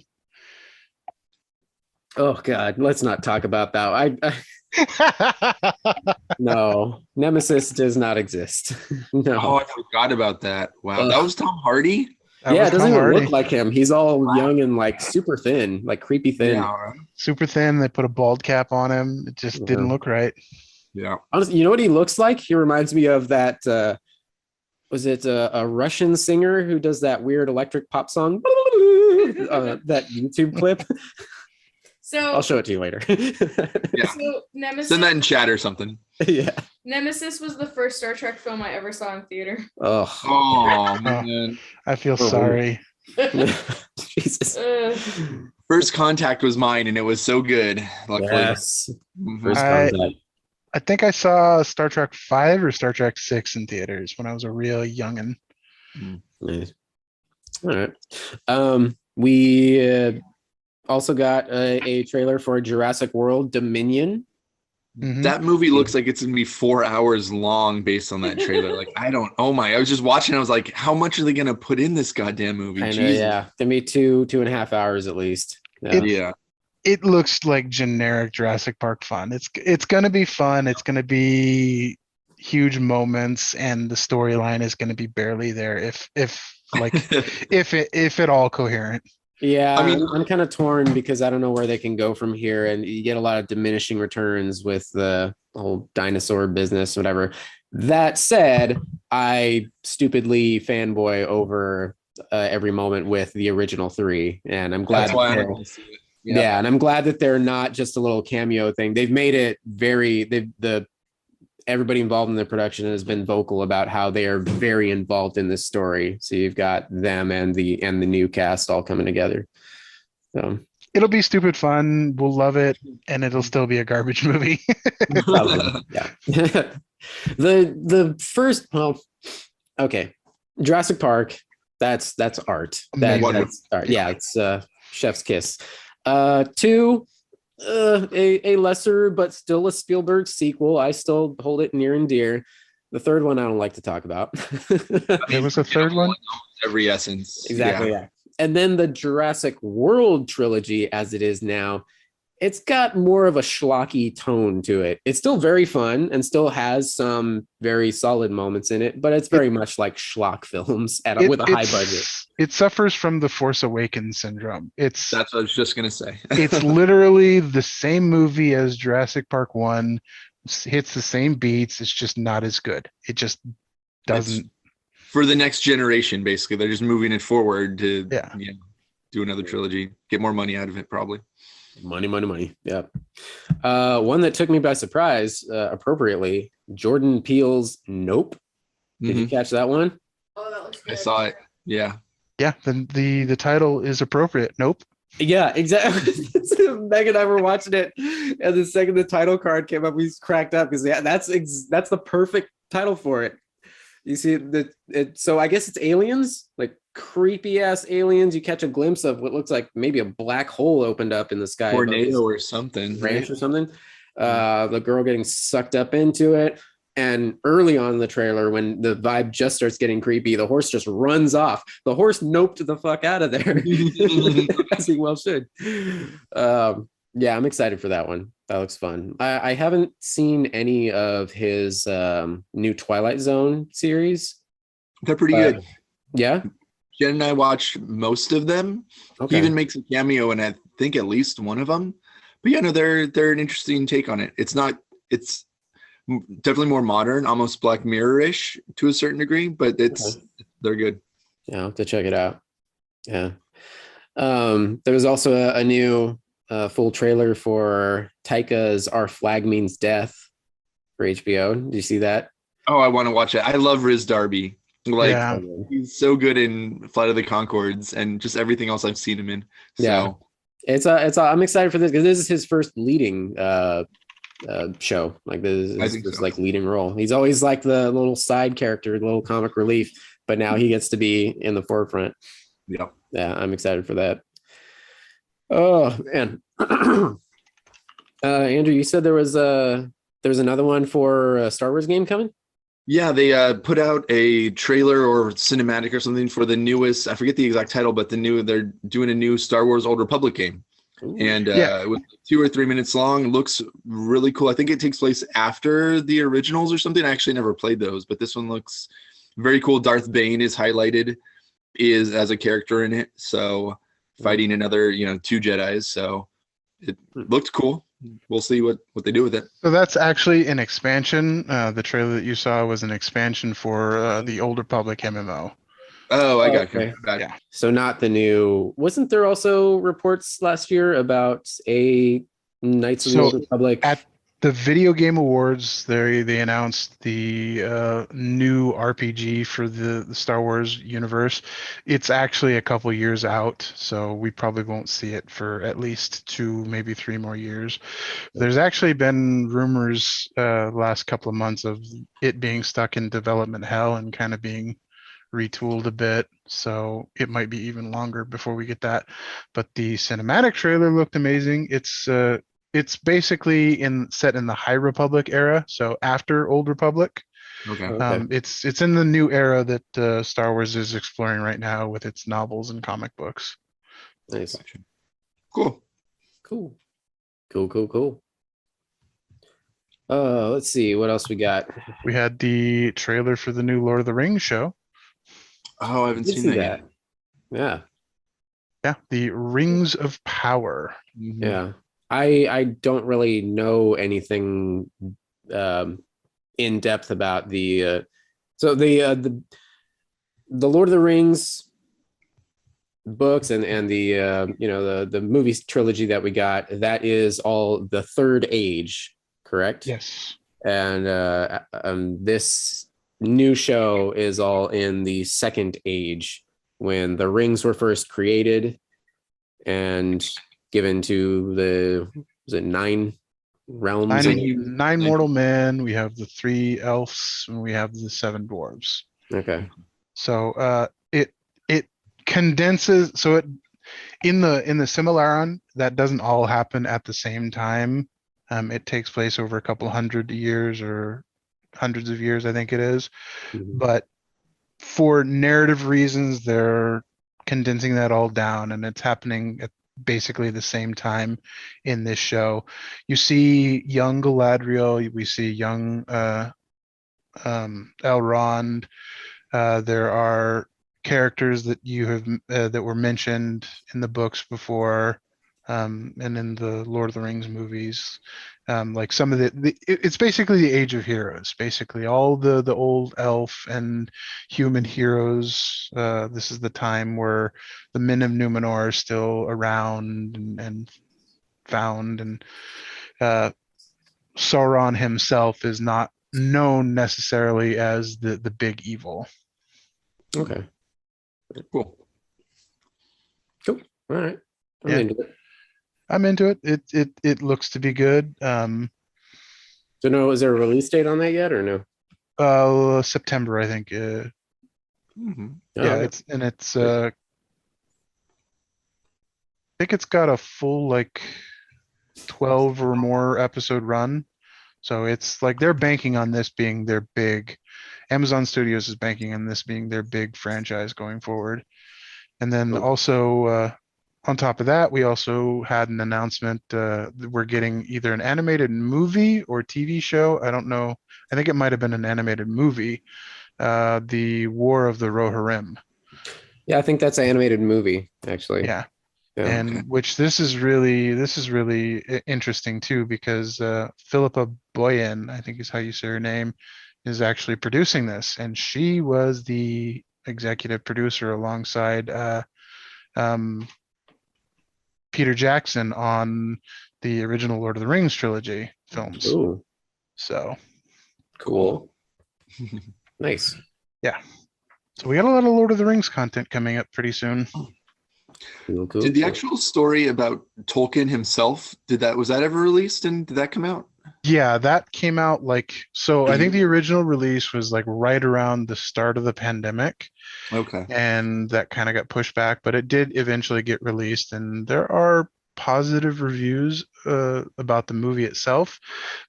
Oh God, let's not talk about that. No, Nemesis does not exist. No. Oh, I forgot about that. Wow, that was Tom Hardy. Yeah, it doesn't even look like him. He's all young and like super thin, like creepy thin. Yeah, right. Super thin. They put a bald cap on him. It just didn't look right. Yeah. Honestly, you know what he looks like? He reminds me of that. Was it a Russian singer who does that weird electric pop song? That YouTube clip. So I'll show it to you later. Yeah. So Nemesis. Send that in chat or something. Yeah. Nemesis was the first Star Trek film I ever saw in theater. Oh. Oh man. I feel sorry. Jesus. First Contact was mine, and it was so good. Luckily. Yes. Mhm. First Contact. I think I saw Star Trek 5 or Star Trek 6 in theaters when I was a real youngin'. Nice. All right. We also got a trailer for Jurassic World Dominion. Mhm. That movie looks like it's gonna be 4 hours long based on that trailer. Like I was just watching. I was like, how much are they gonna put in this goddamn movie? I know, Jesus. yeah. Gonna be 2.5 hours at least. Yeah. It looks like generic Jurassic Park fun. It's gonna be fun. It's gonna be huge moments, and the storyline is gonna be barely there, if if at all coherent. Yeah, I mean- I'm kind of torn because I don't know where they can go from here, and you get a lot of diminishing returns with the whole dinosaur business, whatever. That said, I stupidly fanboy over every moment with the original 3, and I'm glad. That's why I they're- don't want to see it. yeah, and I'm glad that they're not just a little cameo thing. They've made it everybody involved in the production has been vocal about how they are very involved in this story. So you've got them and the new cast all coming together. So It'll be stupid fun. We'll love it, and it'll still be a garbage movie. probably, yeah. the first, well, okay, Jurassic Park. That's art. Amazing. That's art. Yeah, it's chef's kiss. 2. A lesser but still a Spielberg sequel. I still hold it near and dear. The third one I don't like to talk about. There was a third one. Every essence. Exactly. Yeah. And then the Jurassic World trilogy, as it is now, it's got more of a schlocky tone to it. It's still very fun and still has some very solid moments in it, but it's very much like schlock films with a high budget. It suffers from the Force Awakens syndrome. That's what I was just gonna say. It's literally the same movie as Jurassic Park 1, hits the same beats. It's just not as good. It just doesn't. For the next generation, basically, they're just moving it forward to do another trilogy, get more money out of it, probably. Money. Yeah. One that took me by surprise, appropriately, Jordan Peele's Nope. Did you catch that one? Oh, that looks good. I saw it. Yeah. Yeah, then the title is appropriate. Nope. Yeah, exactly. Meg and I were watching it, and the second the title card came up, we cracked up because that's the perfect title for it. You see so I guess it's aliens, like creepy ass aliens. You catch a glimpse of what looks like maybe a black hole opened up in the sky, Tornado or something. ranch Right? or something. The girl getting sucked up into it. And early on in the trailer, when the vibe just starts getting creepy, the horse just runs off. The horse noped the fuck out of there, as he well should. Yeah, I'm excited for that one. That looks fun. I haven't seen any of his new Twilight Zone series. They're pretty good. Yeah. Jen and I watched most of them. Okay. He even makes a cameo in I think at least one of them. But yeah, no, they're an interesting take on it. It's definitely more modern, almost Black Mirror-ish to a certain degree, but they're good. Yeah, I'll have to check it out. Yeah. There was also a new full trailer for Taika's Our Flag Means Death for HBO. Did you see that? Oh, I want to watch it. I love Riz Darby. Like Yeah. he's so good in Flight of the Conchords and just everything else I've seen him in. So Yeah. I'm excited for this because this is his first leading show. Like this is his like leading role. He's always like the little side character, little comic relief, but now he gets to be in the forefront. yeah. Yeah, I'm excited for that. Oh man. Andrew, you said there was another one for a Star Wars game coming? Yeah, they put out a trailer or cinematic or something for the newest, I forget the exact title, but they're doing a new Star Wars Old Republic game. Ooh. And it was 2 or 3 minutes long. It looks really cool. I think it takes place after the originals or something. I actually never played those, but this one looks very cool. Darth Bane is highlighted as a character in it. So fighting another, 2 Jedis. So it looked cool. We'll see what they do with it. So that's actually an expansion. The trailer that you saw was an expansion for the Old Republic MMO. Oh, I got okay. you. Yeah. So not the new. Wasn't there also reports last year about a Knights of the Old Republic? At the Video Game Awards, they announced the new RPG for the Star Wars universe. It's actually a couple years out, so we probably won't see it for at least 2, maybe 3 more years. There's actually been rumors last couple of months of it being stuck in development hell and kind of being retooled a bit, so it might be even longer before we get that. But the cinematic trailer looked amazing. It's basically set in the High Republic era, so after Old Republic. Okay. It's in the new era that Star Wars is exploring right now with its novels and comic books. Nice. Cool. Let's see what else we got. We had the trailer for the new Lord of the Rings show. Oh, I haven't Did seen see that yet. Yeah. The Rings of Power. Mhm. Yeah. I don't really know anything in depth about the Lord of the Rings books and the movie trilogy that we got. That is all the Third Age, correct? Yes. And this new show is all in the Second Age, when the rings were first created and given to was it 9 realms? Nine mortal men. We have the 3 elves, and we have the 7 dwarves. Okay. So it condenses. So it in the Similaron, that doesn't all happen at the same time. It takes place over a couple hundred years or hundreds of years, I think it is. Mhm. But for narrative reasons, they're condensing that all down, and it's happening at basically the same time in this show. You see young Galadriel, we see young Elrond. There are characters that you have that were mentioned in the books before, and in the Lord of the Rings movies. Like some of it's basically the Age of Heroes. Basically, all the old elf and human heroes. This is the time where the men of Numenor are still around and found, and Sauron himself is not known necessarily as the big evil. Okay. Cool. All right. I'm Yeah. into it. I'm into it. It looks to be good. So no, is there a release date on that yet or no? September, I think. Mhm. Oh, Yeah, okay. it's I think it's got a full like 12 or more episode run. So it's like they're banking on this being their big Amazon Studios is banking on this being their big franchise going forward. And then Cool. also on top of that, we also had an announcement that we're getting either an animated movie or TV show. I don't know. I think it might have been an animated movie, The War of the Rohirrim. Yeah, I think that's an animated movie, actually. Yeah. Yeah. And Okay. which this is really interesting too, because Philippa Boyen, I think is how you say her name, is actually producing this, and she was the executive producer alongside um, Peter Jackson on the original Lord of the Rings trilogy films. Ooh, So cool. Nice. yeah, so we got a lot of Lord of the Rings content coming up pretty soon. Cool, cool. Did the actual story about Tolkien himself, was that ever released and did that come out? Yeah, that came out like, so I think the original release was like right around the start of the pandemic, Okay. and that kind of got pushed back, but it did eventually get released, and there are positive reviews about the movie itself,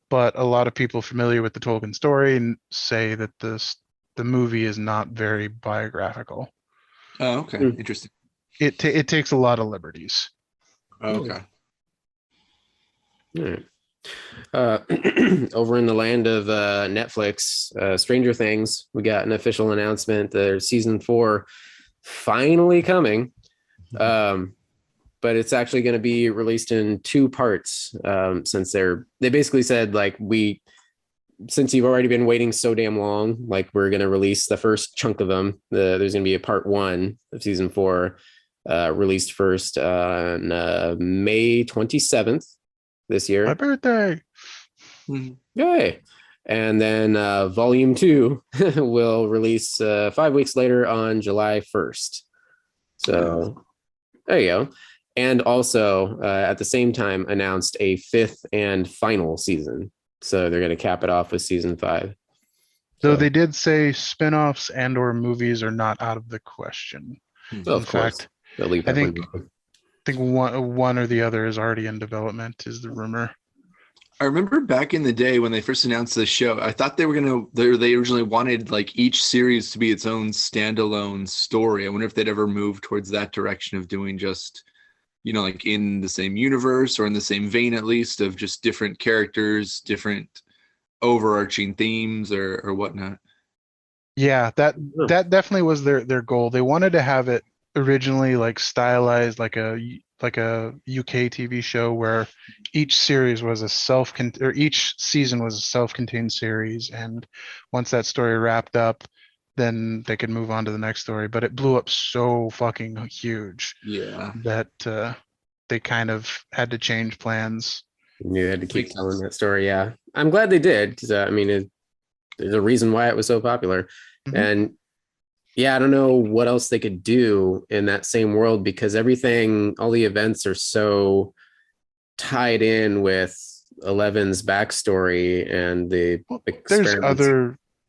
but a lot of people familiar with the Tolkien story say that the movie is not very biographical. Oh, okay. Hmm. Interesting. It takes a lot of liberties. Oh, okay. All right. Over in the land of Netflix, Stranger Things, we got an official announcement that season 4 finally coming. But it's actually going to be released in 2 parts, since they basically said like since you've already been waiting so damn long, like we're going to release the first chunk of them. There's going to be a part 1 of season 4 released first on May 27th this year. My birthday. Mhm. Yay. And then volume 2 will release 5 weeks later on July 1st. So there you go. And also at the same time announced a 5th and final season. So they're going to cap it off with season 5. Though they did say spin-offs and or movies are not out of the question. Well, In of course, fact, they'll leave I that think limbo. one or the other is already in development, is the rumor. I remember back in the day when they first announced this show, I thought they originally wanted like each series to be its own standalone story. I wonder if they'd ever move towards that direction of doing just, like in the same universe or in the same vein, at least, of just different characters, different overarching themes or whatnot. Yeah, that definitely was their goal. They wanted to have it originally like stylized like a UK TV show where each series was each season was a self-contained series, and once that story wrapped up, then they could move on to the next story. But it blew up so fucking huge Yeah. that they kind of had to change plans. You had to keep Makes telling sense. that story. Yeah. I'm glad they did, because I mean, there's a reason why it was so popular. Mhm. And yeah, I don't know what else they could do in that same world, because all the events are so tied in with Eleven's backstory and the Well, experiments.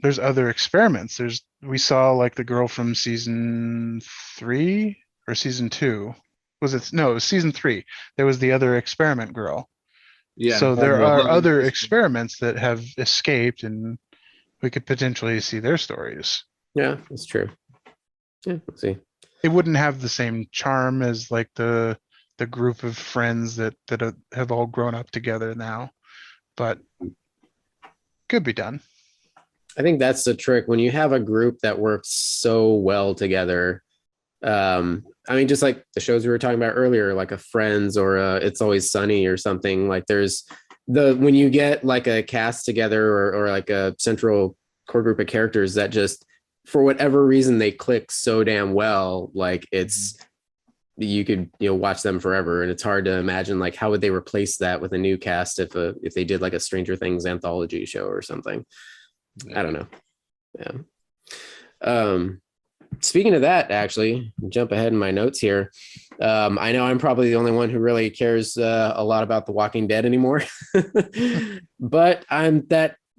there's other experiments. We saw like the girl from season 3 or season 2. Was it? No, it was season 3. There was the other experiment girl. Yeah. So there Well, are other experiments that have escaped, and we could potentially see their stories. Yeah, that's true. Yeah, let's see. It wouldn't have the same charm as like the group of friends that have all grown up together now, but could be done. I think that's the trick when you have a group that works so well together. I mean, just like the shows we were talking about earlier, like a Friends or It's Always Sunny or something. Like when you get like a cast together or like a central core group of characters that just, for whatever reason, they click so damn well, like you could watch them forever. And it's hard to imagine like how would they replace that with a new cast if they did like a Stranger Things anthology show or something. I don't know. Yeah. Speaking of that, actually, jump ahead in my notes here. I know I'm probably the only one who really cares a lot about The Walking Dead anymore, but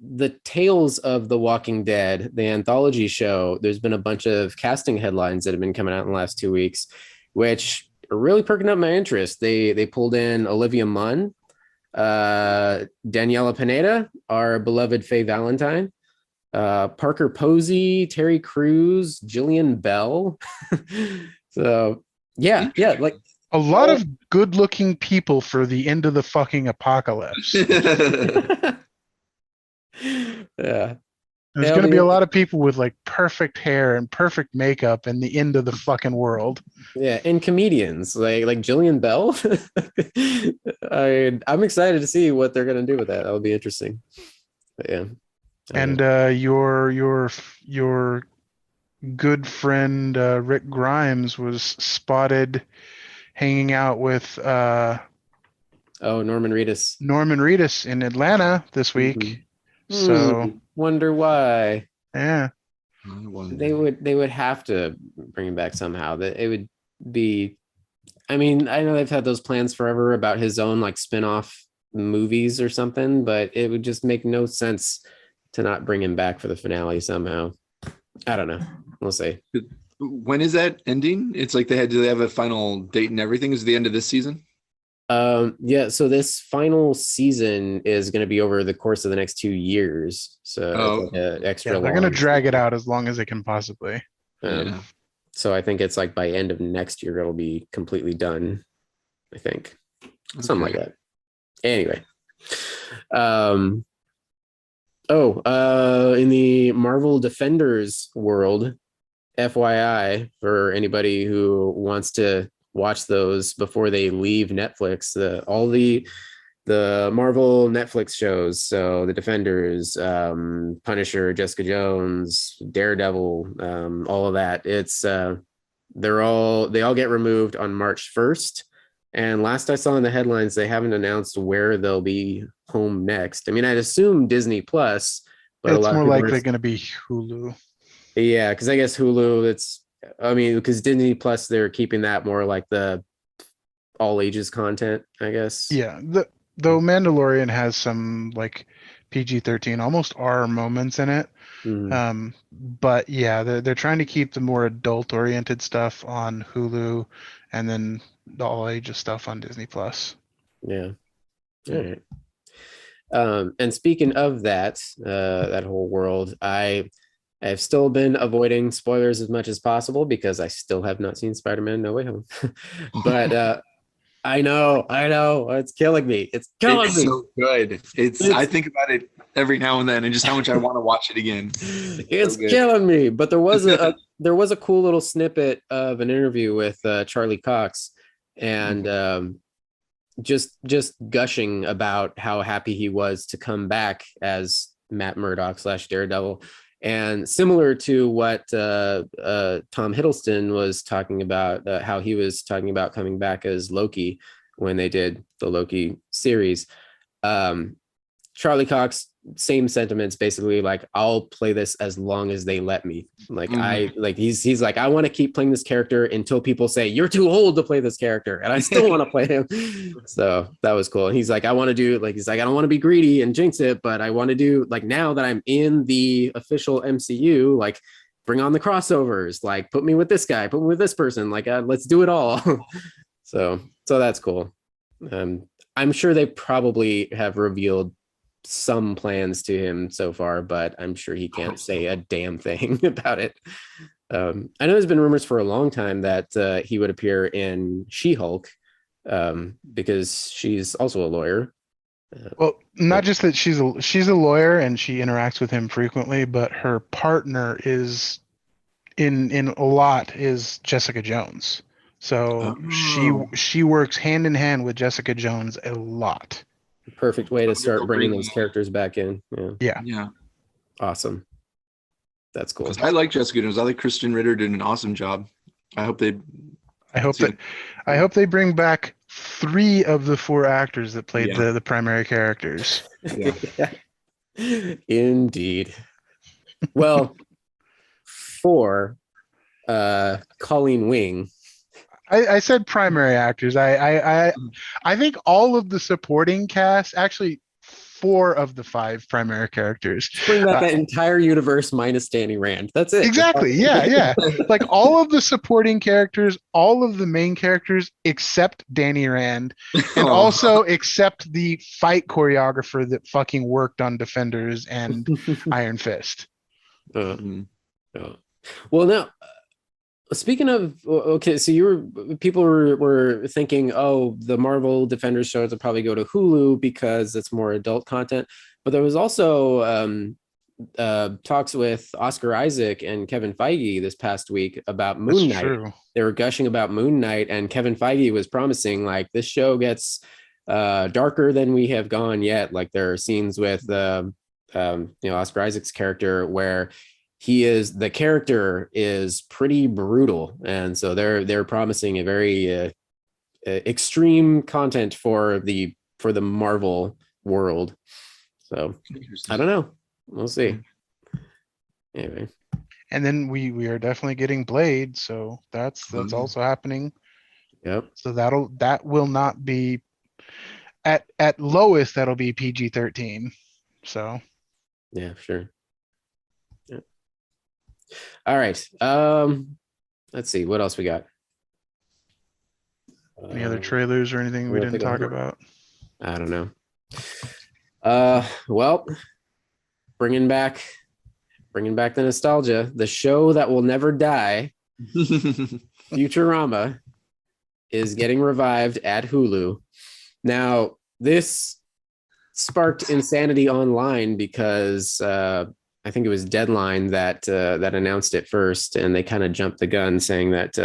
the Tales of the Walking Dead, the anthology show. There's been a bunch of casting headlines that have been coming out in the last 2 weeks, which are really perking up my interest. They pulled in Olivia Munn, Daniela Pineda, our beloved Faye Valentine, Parker Posey, Terry Crews, Jillian Bell. So yeah, like a lot of good-looking people for the end of the fucking apocalypse. Yeah. There's going to be a lot of people with like perfect hair and perfect makeup in the end of the fucking world. Yeah, and comedians like Jillian Bell. I'm excited to see what they're going to do with that. That'll be interesting. But yeah. And your good friend Rick Grimes was spotted hanging out with Norman Reedus in Atlanta this week. Mm-hmm. So wonder why. Yeah. They would have to bring him back somehow. That it would be, I mean, I know they've had those plans forever about his own like spin-off movies or something, but it would just make no sense to not bring him back for the finale somehow. I don't know. We'll see. When is that ending? It's like do they have a final date and everything? Is it the end of this season? Yeah, so this final season is going to be over the course of the next 2 years. So it's like extra they're going to drag it out as long as they can possibly. So I think it's like by end of next year it'll be completely done. I think something like that. Anyway, in the Marvel Defenders world, FYI, for anybody who wants to watch those before they leave Netflix, all the Marvel Netflix shows, so the Defenders, Punisher, Jessica Jones, Daredevil, all of that, it's they all get removed on March 1st. And last I saw in the headlines, they haven't announced where they'll be home next. I mean, I'd assume Disney Plus, but it's more likely going to be Hulu. Yeah, because I guess Hulu, because Disney Plus, they're keeping that more like the all ages content, I guess. Yeah, though Mandalorian has some like PG-13, almost R moments in it. Mm. But yeah, they're trying to keep the more adult oriented stuff on Hulu, and then the all ages stuff on Disney Plus. Yeah. All right. And speaking of that whole world, I've still been avoiding spoilers as much as possible because I still have not seen Spider-Man No Way Home. But I know, it's killing me. It's killing me. So good. I think about it every now and then, and just how much I want to watch it again. It's killing me. But there was a cool little snippet of an interview with Charlie Cox, and just gushing about how happy he was to come back as Matt Murdock / Daredevil. And similar to what Tom Hiddleston was talking about, how he was talking about coming back as Loki when they did the Loki series. Charlie Cox, same sentiments, basically like, I'll play this as long as they let me. Like he's like, I want to keep playing this character until people say you're too old to play this character, and I still want to play him. So that was cool. And he's like, I want to do I don't want to be greedy and jinx it, but I want to do like, now that I'm in the official MCU, like bring on the crossovers, like put me with this guy, put me with this person, like let's do it all. so that's cool. I'm sure they probably have revealed some plans to him so far, but I'm sure he can't say a damn thing about it. I know there's been rumors for a long time that he would appear in She-Hulk, because she's also a lawyer. Well, not just that she's a lawyer and she interacts with him frequently, but her partner is in a lot is Jessica Jones. So she works hand in hand with Jessica Jones a lot. Perfect way to start bringing those characters back in. Yeah. Awesome. That's cool. I like Jessica Jones. I like Kristen Ritter did an awesome job. I hope they bring back 3 of the 4 actors that played the primary characters. Yeah. Indeed. Well, for Colleen Wing. I said primary actors. I think all of the supporting cast, actually 4 of the 5 primary characters. Bring back that entire universe minus Danny Rand. That's it. Exactly. Yeah. Like all of the supporting characters, all of the main characters except Danny Rand, and also except the fight choreographer that fucking worked on Defenders and Iron Fist. Well, now speaking of, okay, so people were thinking, oh, the Marvel Defenders shows will probably go to Hulu because it's more adult content, but there was also talks with Oscar Isaac and Kevin Feige this past week about Moon Knight. True. They were gushing about Moon Knight, and Kevin Feige was promising like this show gets darker than we have gone yet. Like there are scenes with Oscar Isaac's character where the character is pretty brutal, and so they're promising a very extreme content for the Marvel world. So I don't know, we'll see. Anyway, and then we are definitely getting Blade, so that's also happening. Yep. So that will not be at lowest, that'll be PG-13. So yeah, sure. All right. Let's see what else we got. Any other trailers or anything we didn't talk about? I don't know. Well, bringing back the nostalgia. The show that will never die, Futurama, is getting revived at Hulu. Now, this sparked insanity online because I think it was Deadline that announced it first, and they kind of jumped the gun saying that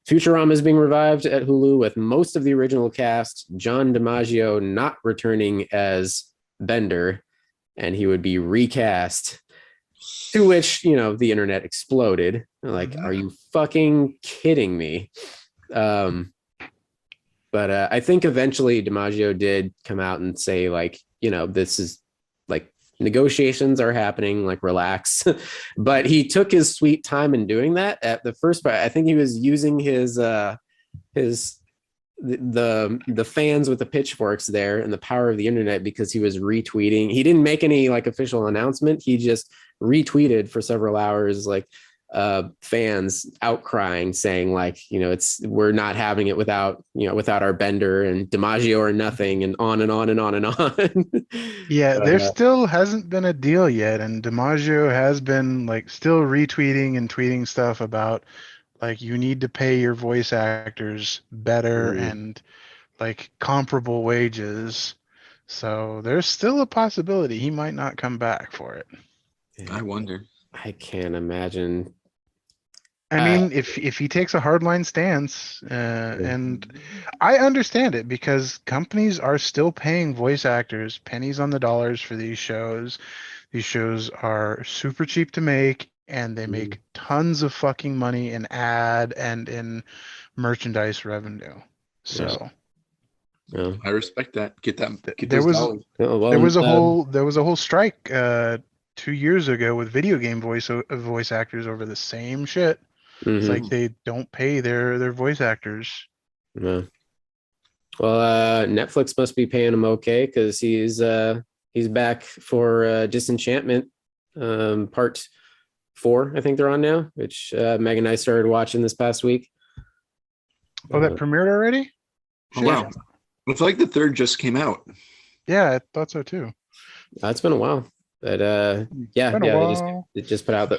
Futurama is being revived at Hulu with most of the original cast, John DiMaggio not returning as Bender, and he would be recast. To which, the internet exploded. Like, are you fucking kidding me? But I think eventually DiMaggio did come out and say, like, this is like, negotiations are happening, like relax. But he took his sweet time in doing that. At the first part, I think he was using the fans with the pitchforks there and the power of the internet, because he was retweeting. He didn't make any like official announcement. He just retweeted for several hours, like fans outcrying, saying like, we're not having it without our Bender and DiMaggio or nothing, and on and on and on and on. Yeah, there still hasn't been a deal yet, and DiMaggio has been like still retweeting and tweeting stuff about like you need to pay your voice actors better and like comparable wages. So there's still a possibility he might not come back for it. I wonder. I can't imagine. I mean, if he takes a hardline stance, and I understand it, because companies are still paying voice actors pennies on the dollars for these shows. These shows are super cheap to make, and they make tons of fucking money in ad and in merchandise revenue. So yeah. I respect that. Get there was a whole strike 2 years ago with video game voice actors over the same shit. It's like they don't pay their voice actors. No. Well, Netflix must be paying him okay, because he's back for Disenchantment part 4. I think they're on now, which Meg and I started watching this past week. Oh, that premiered already? Oh, wow. It's like the 3rd just came out. Yeah, I thought so too. It's been a while. But they just put out they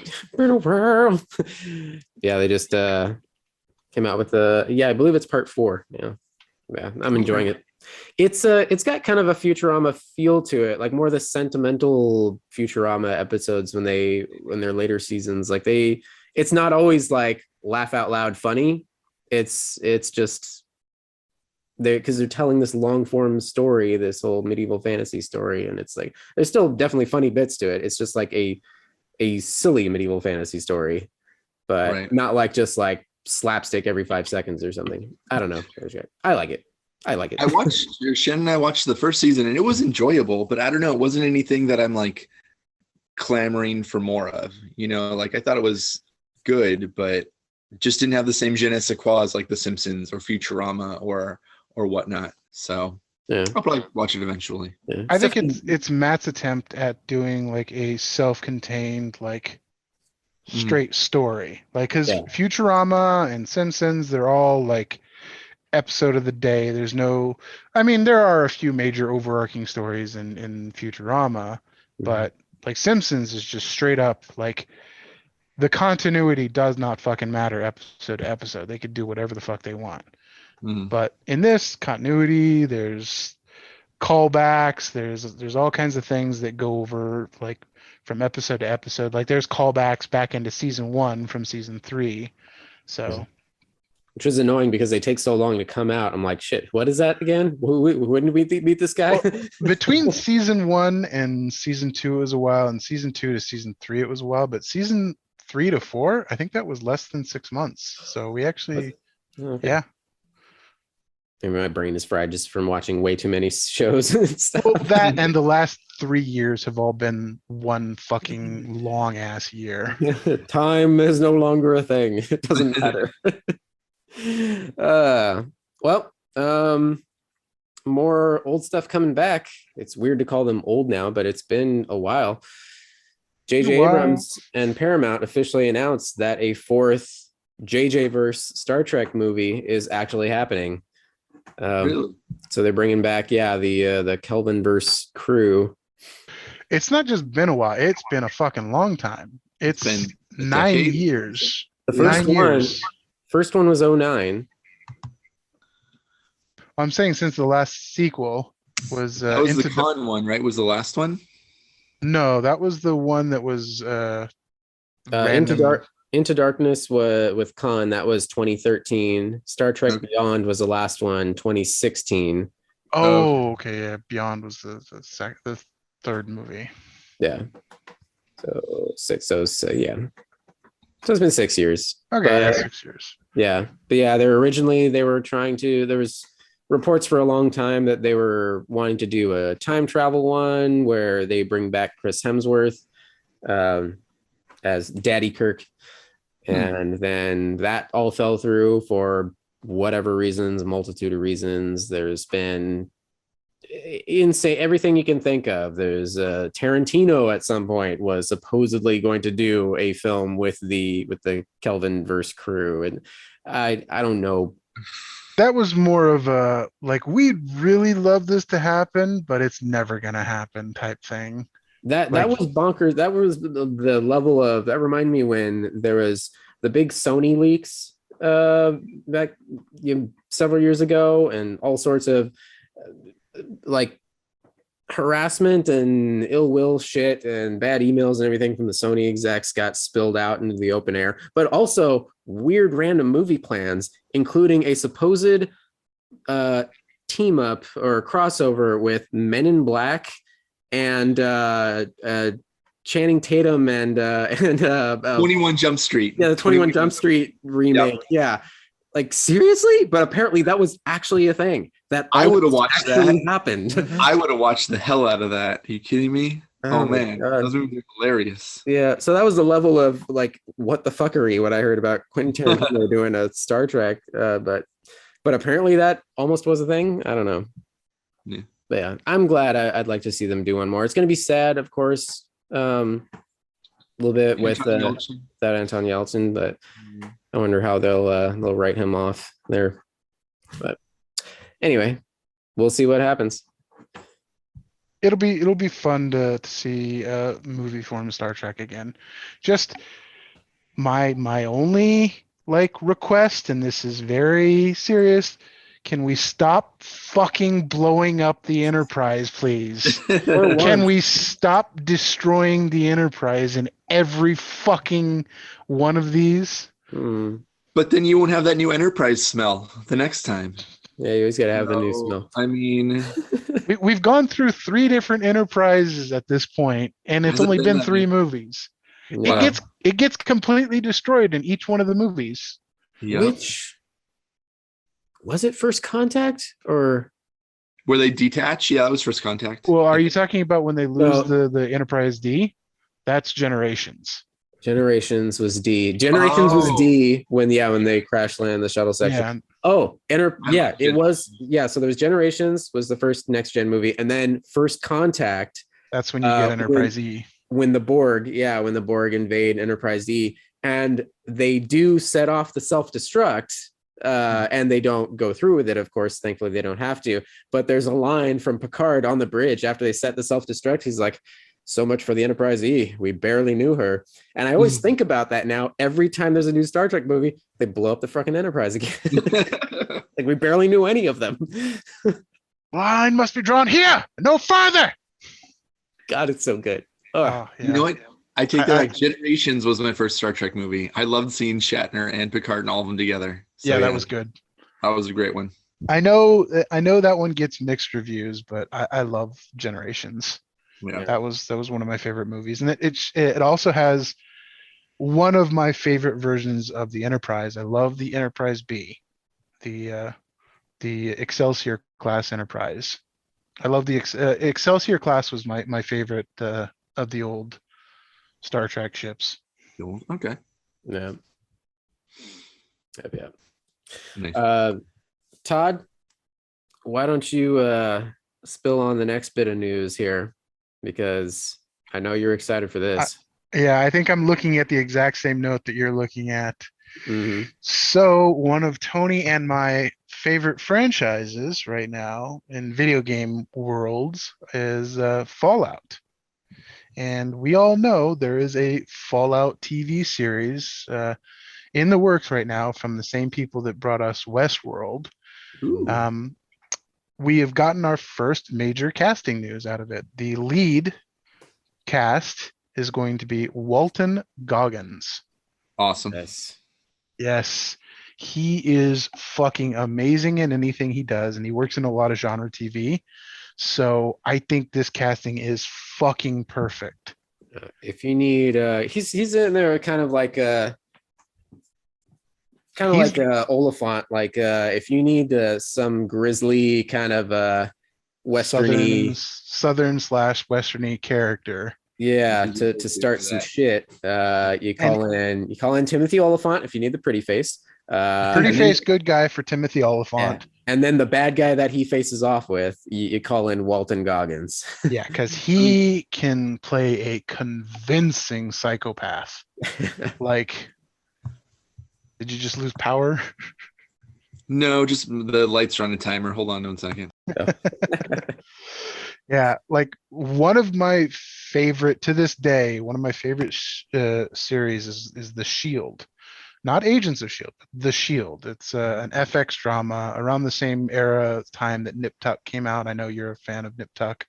just came out with I believe it's part 4. Yeah, I'm enjoying it. It's got kind of a Futurama feel to it, like more the sentimental Futurama episodes when they're later seasons. Like it's not always like laugh out loud funny. It's just because they're telling this long form story, this whole medieval fantasy story, and it's like there's still definitely funny bits to it. It's just like a silly medieval fantasy story, but not like just like slapstick every 5 seconds or something. I don't know. I like it. I watched Shannon and I watched the first season, and it was enjoyable, but I don't know, it wasn't anything that I'm like clamoring for more of. You know, like I thought it was good, but just didn't have the same je ne sais quoi as like The Simpsons or Futurama or whatnot. So Yeah. I'll probably watch it eventually. Yeah. I think it's Matt's attempt at doing like a self-contained, like straight story. Like, because Yeah. Futurama and Simpsons, they're all like episode of the day. There's no, I mean, there are a few major overarching stories in Futurama, but like Simpsons is just straight up like the continuity does not fucking matter episode to episode. They could do whatever the fuck they want. Mhm. But in this continuity, there's callbacks, there's all kinds of things that go over like from episode to episode. Like there's callbacks back into season 1 from season 3. So which is annoying because they take so long to come out. I'm like, shit, what is that again? When did we meet this guy? Well, between season 1 and season 2 it was a while, and season 2 to season 3 it was a while, but season 3 to 4, I think that was less than 6 months. So we actually, Okay. yeah. Maybe my brain is fried just from watching way too many shows and stuff. Well, that and the last 3 years have all been one fucking long ass year. Time is no longer a thing. It doesn't matter. More old stuff coming back. It's weird to call them old now, but it's been a while. J.J. Wow. Abrams and Paramount officially announced that a 4th JJ verse Star Trek movie is actually happening. Really? So they're bringing back, the Kelvin verse crew. It's not just been a while; it's been a fucking long time. It's been a 9 decade? years. The first 9 one, years. first one was 09. I'm saying since the last sequel was That was the Into con one, right? Was the last one? No, that was the one that was Into random. Darkness with Khan, that was 2013. Star Trek Okay. Beyond was the last one, 2016. Oh, okay, yeah. Beyond was the third movie. Yeah. So 6. So yeah. So it's been 6 years. Okay, But, yeah, 6 years. Yeah. But yeah, they were trying to, there was reports for a long time that they were wanting to do a time travel one where they bring back Chris Hemsworth as Daddy Kirk. And then that all fell through for whatever reasons, a multitude of reasons. There's been insane everything you can think of. There's Tarantino at some point was supposedly going to do a film with the Kelvin verse crew, and I don't know. That was more of a like we'd really love this to happen, but it's never gonna happen type thing. That Like- was bonkers. That was the level of that. Reminded me when there was the big Sony leaks back several years ago, and all sorts of like harassment and ill will shit and bad emails and everything from the Sony execs got spilled out into the open air. But also weird random movie plans, including a supposed team up or crossover with Men in Black and Channing Tatum and 21 Jump Street. Yeah, the 21 Jump Street remake. Yep. Yeah. Like seriously? But apparently that was actually a thing. That I would have watched that. Happened. I would have watched the hell out of that. Are you kidding me? Oh, my man, God. those movies are hilarious. Yeah, so that was the level of like what the fuckery when I heard about Quentin Tarantino doing a Star Trek, but apparently that almost was a thing. I don't know. Yeah. But yeah, I'm glad. I'd like to see them do one more. It's going to be sad, of course, a little bit with Anton Yelchin. that Anton Yelchin, but I wonder how they'll write him off there. But anyway, we'll see what happens. It'll be fun to see a movie form of Star Trek again. Just my only like request, and this is very serious. Can we stop fucking blowing up the Enterprise, please? Or Can once. we stop destroying the Enterprise in every fucking one of these? But then you won't have that new Enterprise smell the next time. Yeah, you always got to have the new No, smell. I mean, We've gone through 3 different Enterprises at this point, and it's Has it only been been that 3 many? movies. Yeah. It gets completely destroyed in each one of the movies. yeah. Which was it? First Contact or Where they detach? Yeah, that was First Contact. Well, are you talking about when they lose No. the Enterprise D? That's Generations. Generations was D. Generations was D when they crash land the shuttle section. Yeah. Oh, Yeah, it was. Yeah, so there was Generations was the first next gen movie, and then First Contact. That's when you get Enterprise E. When the Borg invade Enterprise E, and they do set off the self-destruct, and they don't go through with it. Of course, thankfully they don't have to. But there's a line from Picard on the bridge after they set the self-destruct. He's like, "So much for the Enterprise E. We barely knew her." And I always think about that now. Every time there's a new Star Trek movie, they blow up the fucking Enterprise again. Like we barely knew any of them. Line must be drawn here, no farther. God, it's so good. Oh, yeah. You know what? I take that back. Generations was my first Star Trek movie. I loved seeing Shatner and Picard and all of them together. So, yeah, that was good. That was a great one. I know that one gets mixed reviews, but I love Generations. Yeah. That was one of my favorite movies, and it also has one of my favorite versions of the Enterprise. I love the Enterprise B, the Excelsior class Enterprise. I love the Excelsior class was my favorite of the old Star Trek ships. Okay. Yeah. Yeah. Nice. Todd, why don't you spill on the next bit of news here? Because I know you're excited for this. Yeah, I think I'm looking at the exact same note that you're looking at. Mm-hmm. So one of Tony and my favorite franchises right now in video game worlds is Fallout. And we all know there is a Fallout TV series in the works right now from the same people that brought us Westworld. We have gotten our first major casting news out of it. The lead cast is going to be Walton Goggins. Awesome. Yes. He is fucking amazing in anything he does, and he works in a lot of genre TV. So I think this casting is fucking perfect. If you need, he's in there kind of like Oliphant. Like if you need some grisly kind of westerny, southern/westerny character. Yeah, to start some shit. You call in Timothy Oliphant if you need the pretty face. Good guy for Timothy Oliphant. Yeah. And then the bad guy that he faces off with, you call in Walton Goggins. Yeah, because he can play a convincing psychopath. Like, did you just lose power? No, just the lights are on a timer. Hold on 1 second. Yeah, like one of my favorite to this day, one of my favorite series is The Shield. Not Agents of S.H.I.E.L.D., but The Shield. It's an FX drama around the same era time that Nip Tuck came out. I know you're a fan of Nip Tuck,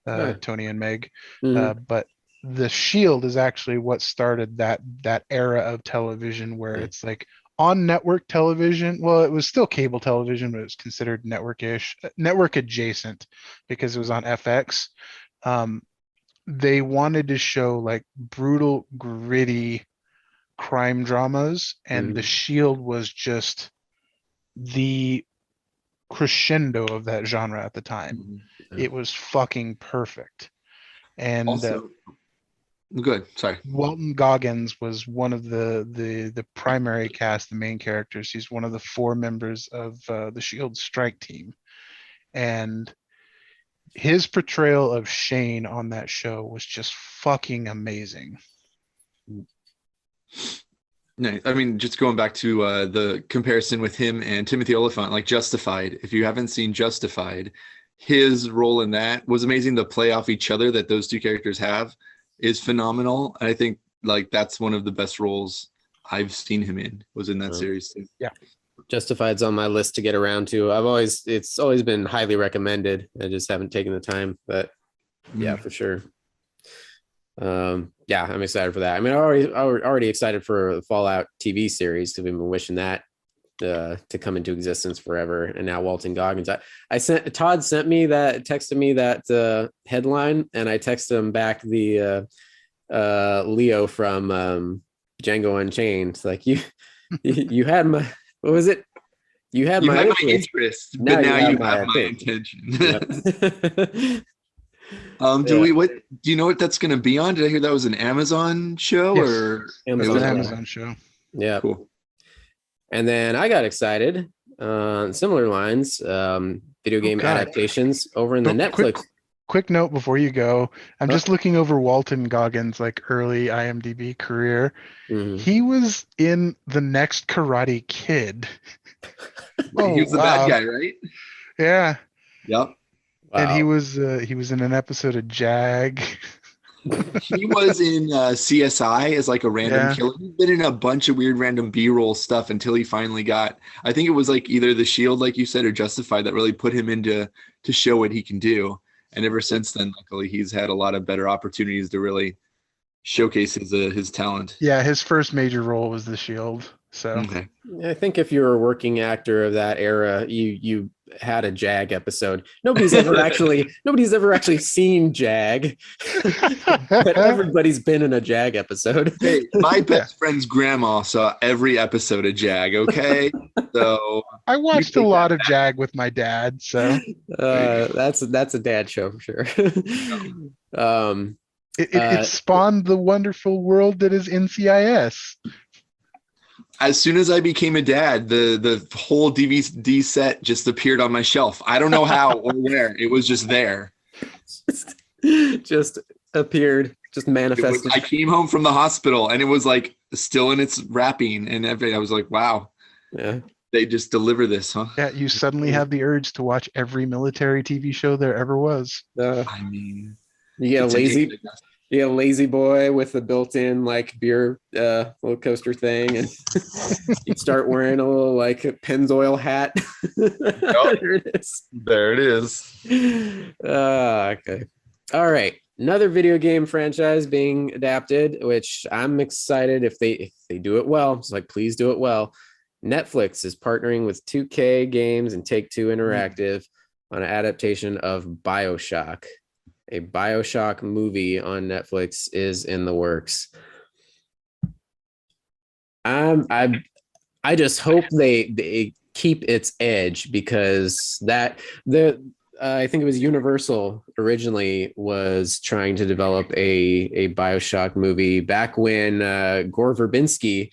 Tony and Meg. Mm-hmm. But The Shield is actually what started that era of television where it's like on network television. Well, it was still cable television, but it was considered network adjacent because it was on FX. They wanted to show like brutal, gritty crime dramas, and The Shield was just the crescendo of that genre at the time. It was fucking perfect. And also, good. Sorry. Walton Goggins was one of the primary cast, the main characters. He's one of the 4 members of the Shield strike team, and his portrayal of Shane on that show was just fucking amazing. No, I mean, just going back to the comparison with him and Timothy Oliphant, like Justified. If you haven't seen Justified, his role in that was amazing. The play off each other that those 2 characters have is phenomenal. And I think like that's one of the best roles I've seen him in, was in that series too. Yeah. Justified's on my list to get around to. It's always been highly recommended. I just haven't taken the time, but yeah, for sure. Yeah, I'm excited for that. I mean, I'm already excited for the Fallout TV series because we've been wishing that to come into existence forever. And now Walton Goggins. Todd texted me that headline, and I texted him back the Leo from Django Unchained. Like you had my, what was it? You had my interest, but now you have my attention. What do you know what that's gonna be on? Did I hear that was an Amazon show Yes. or It was Amazon. an Yeah. Amazon show. Yeah. cool? And then I got excited on similar lines, video game God. adaptations over in the Don't- Netflix. Quick note before you go. I'm Oh. just looking over Walton Goggins' like early IMDb career. Mhm. He was in the next Karate Kid. He was the bad guy, right? Yeah. Yep. And he Wow. was in an episode of Jag. He was in CSI as like a random Yeah. killer. He's been in a bunch of weird random B-roll stuff until he finally got. I think it was like either The Shield, like you said, or Justified that really put him into to show what he can do. And ever since then, luckily, he's had a lot of better opportunities to really showcase his talent. Yeah, his first major role was The Shield. So Okay. I think if you're a working actor of that era, you had a Jag episode. Nobody's ever actually seen Jag, but everybody's been in a Jag episode. Hey, my best friend's grandma saw every episode of Jag. Okay, so I watched a take lot of Jag with my dad. So That's a dad show for sure. it spawned the wonderful world that is NCIS. as soon as I became a dad, the whole DVD set just appeared on my shelf. I don't know how or where. It was just there. Just appeared, just manifested. I came home from the hospital and it was like still in its wrapping and everything. I was like, wow, Yeah. they just deliver this, huh? Yeah, you suddenly have the urge to watch every military TV show there ever was. I mean, You get a it's lazy, addictive. you get a lazy boy with a built-in like beer little coaster thing, and you start wearing a little like Pennzoil hat. There it is. There it is. Okay. All right. Another video game franchise being adapted, which I'm excited if they do it well. It's like, please do it well. Netflix is partnering with 2K Games and Take-Two Interactive on an adaptation of BioShock. A BioShock movie on Netflix is in the works. I just hope they keep its edge, because I think it was Universal originally was trying to develop a BioShock movie back when Gore Verbinski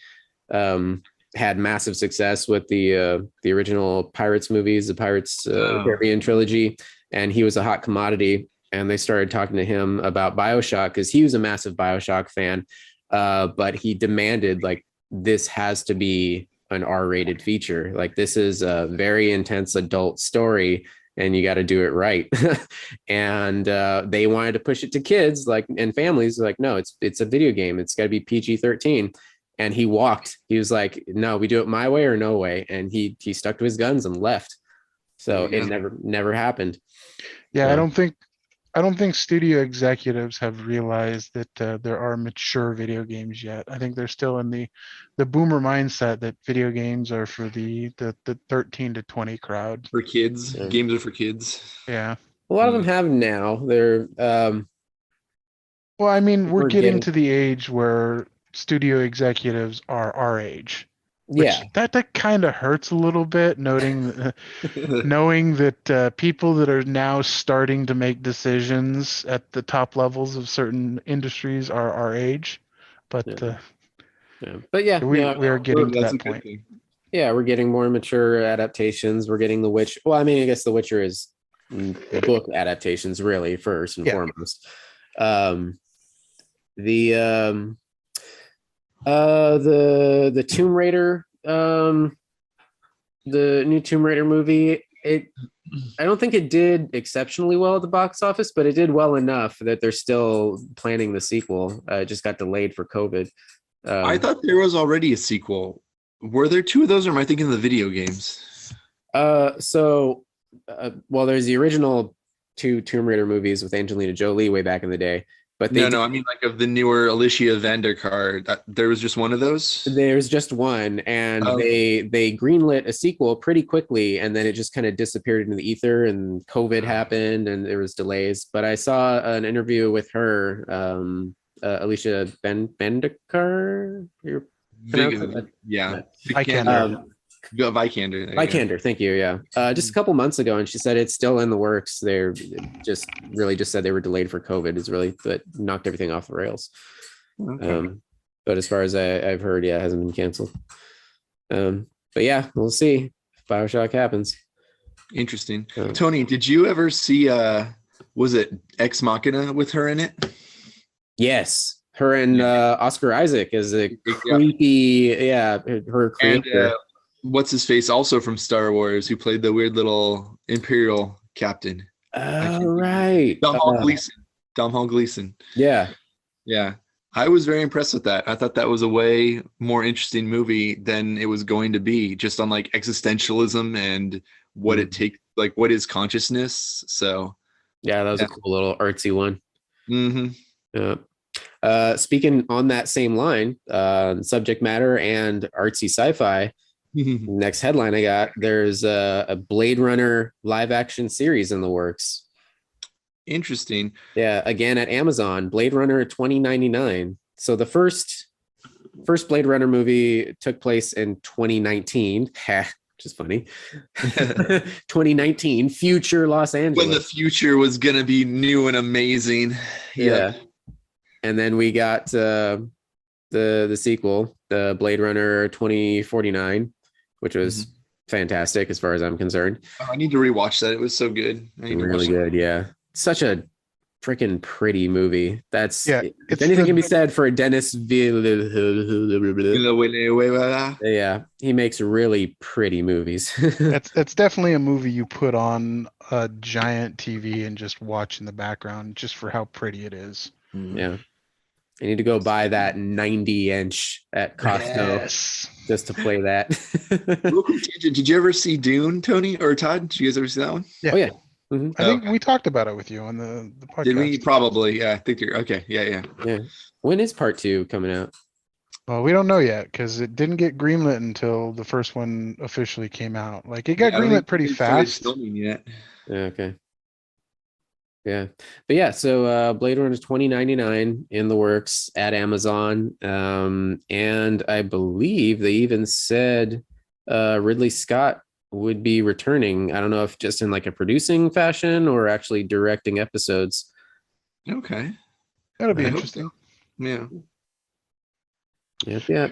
had massive success with the original Pirates movies, the Pirates Caribbean trilogy, and he was a hot commodity. And they started talking to him about BioShock because he was a massive BioShock fan, but he demanded, like, this has to be an R-rated feature. Like, this is a very intense adult story, and you got to do it right. And they wanted to push it to kids, like, and families. Like, no, it's a video game. It's got to be PG-13. And he walked. He was like, no, we do it my way or no way. And he stuck to his guns and left. So it never happened. Yeah, I don't think studio executives have realized that there are mature video games yet. I think they're still in the boomer mindset that video games are for the 13 to 20 crowd. For kids. Yeah. Games are for kids. Yeah. A lot of them have now. They're Well, I mean, we're We're getting getting- to the age where studio executives are our age. Which yeah. that kind of hurts a little bit, knowing that people that are now starting to make decisions at the top levels of certain industries are our age. But Yeah. Yeah. But yeah, we no, are getting to That's that a good point. thing. yeah, we're getting more mature adaptations. We're getting The Witch. Well, I mean, I guess The Witcher is book adaptations, really, first and Yeah. foremost. The Tomb Raider, the new Tomb Raider movie, I don't think it did exceptionally well at the box office, but it did well enough that they're still planning the sequel. It just got delayed for COVID. I thought there was already a sequel. Were there two of those, or am I thinking of the video games? Well, there's the original two Tomb Raider movies with Angelina Jolie way back in the day, but No, I mean like of the newer Alicia Vikander. There was just one of those. there's just one, and Oh. they greenlit a sequel pretty quickly, and then it just kind of disappeared into the ether, and COVID happened, and there was delays. But I saw an interview with her, Alicia Vikander. You're pronouncing that? Yeah, I can't. Vikander. Vikander. there you go. Vikander, thank you. Yeah, just a couple months ago, and she said it's still in the works. They're just said they were delayed for COVID. Is really that knocked everything off the rails. Okay. But as far as I've heard, yeah, it hasn't been canceled. But yeah, we'll see if Bioshock happens. Interesting. Tony, did you ever see was it Ex Machina with her in it? Yes, her and Oscar Isaac is a creepy, her creator. And what's his face, also from Star Wars, who played the weird little Imperial captain? Oh, right. Dom Hall Gleason. Yeah. Yeah. I was very impressed with that. I thought that was a way more interesting movie than it was going to be, just on like existentialism and what it takes, like what is consciousness. So yeah, that was a cool little artsy one. Mm-hmm. Yeah. Speaking on that same line, subject matter and artsy sci-fi. Next headline I got, there's a Blade Runner live action series in the works. Interesting. Yeah, again at Amazon, Blade Runner 2099. So the first Blade Runner movie took place in 2019, which is funny. 2019, future Los Angeles. When the future was gonna be new and amazing. Yeah. And then we got the sequel, the Blade Runner 2049, which was fantastic as far as I'm concerned. Oh, I need to rewatch that. It was so good. Really good, yeah. Such a freaking pretty movie. That's if anything good. can be said for Dennis Villeneuve. Yeah, he makes really pretty movies. That's definitely a movie you put on a giant TV and just watch in the background just for how pretty it is. Yeah. I need to go buy that 90-inch at Costco just to play that. Real quick tangent, did you ever see Dune, Tony or Todd? Did you guys ever see that one? Yeah. Oh yeah. I think we talked about it with you on the podcast. Did we? Probably. Yeah, I think you're okay. Yeah. When is part 2 coming out? Well, we don't know yet because it didn't get greenlit until the first one officially came out. Like it got greenlit pretty fast. Filming yet. Yeah, okay. Yeah. But yeah, so Blade Runner 2099 in the works at Amazon. And I believe they even said Ridley Scott would be returning. I don't know if just in like a producing fashion or actually directing episodes. Okay. That'll be interesting. Yeah. Yeah.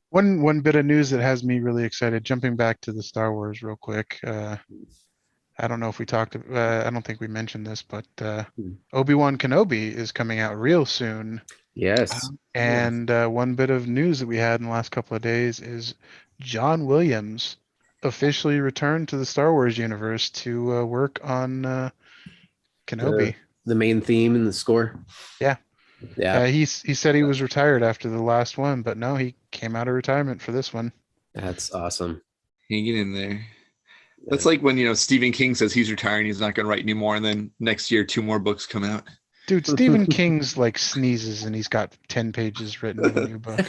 One bit of news that has me really excited, jumping back to the Star Wars real quick. I don't know if we talked, I don't think we mentioned this, but Obi-Wan Kenobi is coming out real soon. Yes. And one bit of news that we had in the last couple of days is John Williams officially returned to the Star Wars universe to work on Kenobi. The main theme and the score. Yeah. Yeah. He said he was retired after the last one, but no, he came out of retirement for this one. That's awesome. Hanging in there. That's like when, Stephen King says he's retiring, he's not going to write anymore. And then next year, 2 more books come out. Dude, Stephen King's like sneezes and he's got 10 pages written in a new book.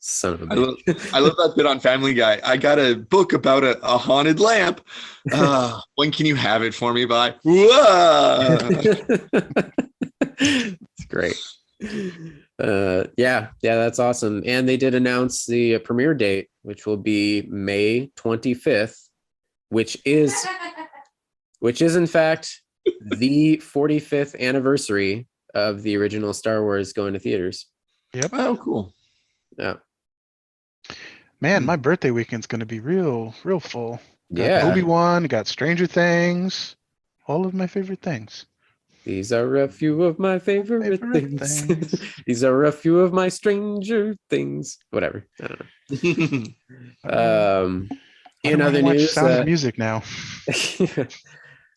Son of a bitch. I love that bit on Family Guy. I got a book about a haunted lamp. When can you have it for me by? It's great. Yeah, that's awesome. And they did announce the premiere date, which will be May 25th, which is in fact the 45th anniversary of the original Star Wars going to theaters. Yep. Oh, cool. Yeah. Man, my birthday weekend's going to be real full. Yeah. Obi-Wan, got Stranger Things, all of my favorite things. These are a few of my favorite things. These are a few of my Stranger Things. Whatever. I don't know. In other news, Sound of Music now.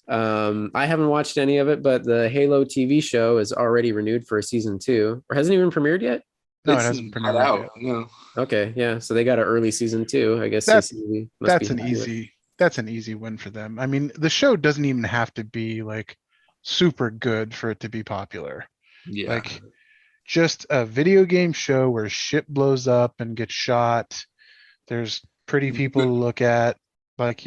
I haven't watched any of it, but the Halo TV show is already renewed for a season 2, or hasn't even premiered yet. No, it hasn't premiered out. yet. No. Okay, yeah. So they got an early season 2. I guess That's an easy win for them. I mean, the show doesn't even have to be like super good for it to be popular. Yeah. Like just a video game show where shit blows up and gets shot. There's pretty people to look at. Like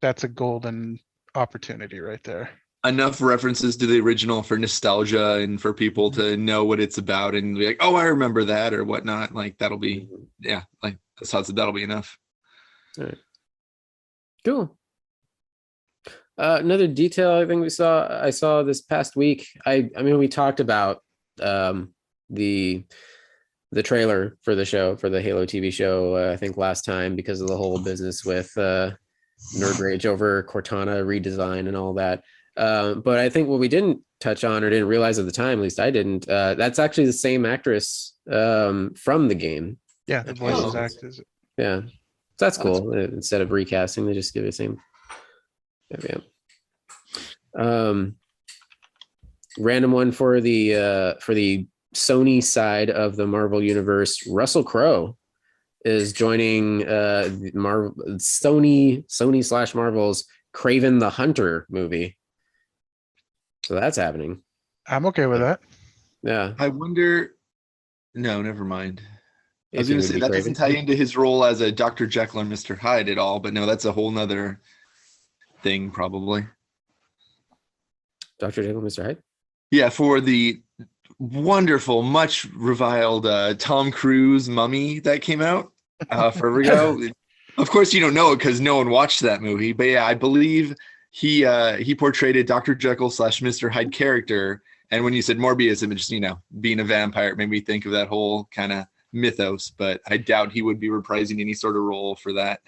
that's a golden opportunity right there. Enough references to the original for nostalgia and for people to know what it's about and be like, oh, I remember that or whatnot. Like that'll be, yeah, like that'll be enough. Cool. Another detail I think I saw this past week. I mean, we talked about the trailer for the show, for the Halo TV show, I think last time, because of the whole business with Nerd Rage over Cortana redesign and all that. But I think what we didn't touch on, or didn't realize at the time, at least I didn't, that's actually the same actress from the game. Yeah, the voice actors. Yeah. So that's cool. Instead of recasting, they just give it the same. Yeah. Random one for the Sony side of the Marvel universe. Russell Crowe is joining Sony / Marvel's Kraven the Hunter movie. So that's happening. I'm okay with that. Yeah. I wonder. No, never mind. I was If he going to would say be that Kraven. doesn't tie into his role as a Dr. Jekyll and Mr. Hyde at all, but no, that's a whole nother thing probably. Dr. Jekyll, Mr. Hyde? Yeah, for the wonderful, much reviled Tom Cruise Mummy that came out forever ago. Of course, you don't know it because no one watched that movie, but yeah, I believe he portrayed a Dr. Jekyll / Mr. Hyde character. And when you said Morbius, it just, being a vampire, it made me think of that whole kind of mythos, but I doubt he would be reprising any sort of role for that.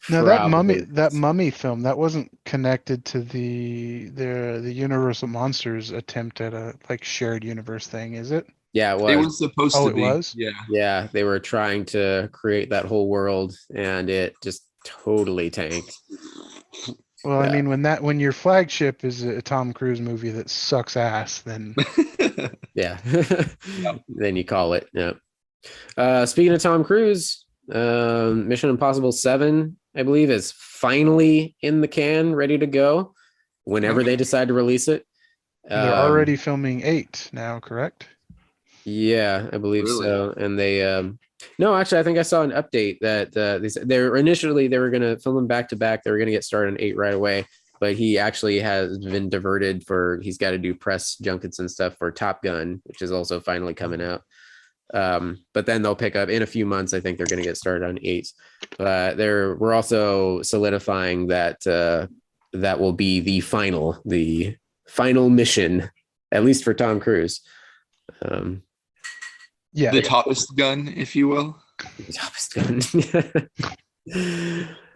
No, that mummy film, that wasn't connected to the Universal Monsters attempt at a shared universe thing, is it? Yeah, it was. It was supposed to be. It was? Yeah, they were trying to create that whole world, and it just totally tanked. Well, I mean, when your flagship is a Tom Cruise movie that sucks ass, then yeah, then you call it. Yeah. Speaking of Tom Cruise, Mission Impossible 7, I believe, is finally in the can, ready to go whenever they decide to release it. They're already filming 8 now, correct? Yeah, I believe Really? so. And they no, actually, I think I saw an update that they were going to film them back to back. They were going to get started on 8 right away, but he actually has been diverted he's got to do press junkets and stuff for Top Gun, which is also finally coming out. But then they'll pick up in a few months. I think they're going to get started on 8. We're also solidifying that that will be the final mission, at least for Tom Cruise. Yeah, The toppest gun, if you will.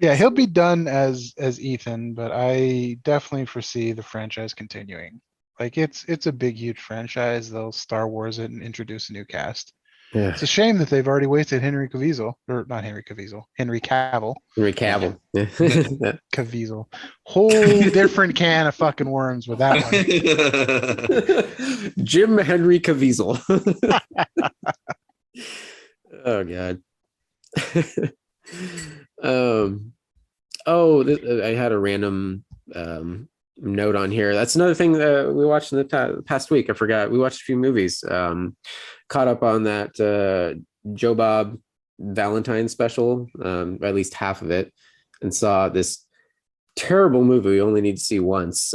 yeah, he'll be done as Ethan, but I definitely foresee the franchise continuing. It's a big, huge franchise. They'll Star Wars it and introduce a new cast. Yeah. It's a shame that they've already wasted Henry Cavill. Henry Cavill. Caviezel. Whole different can of fucking worms with that one. Jim Henry Caviezel. Oh God. I had a random note on here. That's another thing that we watched in the past week. I forgot. We watched a few movies. Caught up on that Joe Bob Valentine special, at least half of it, and saw this terrible movie we only need to see once.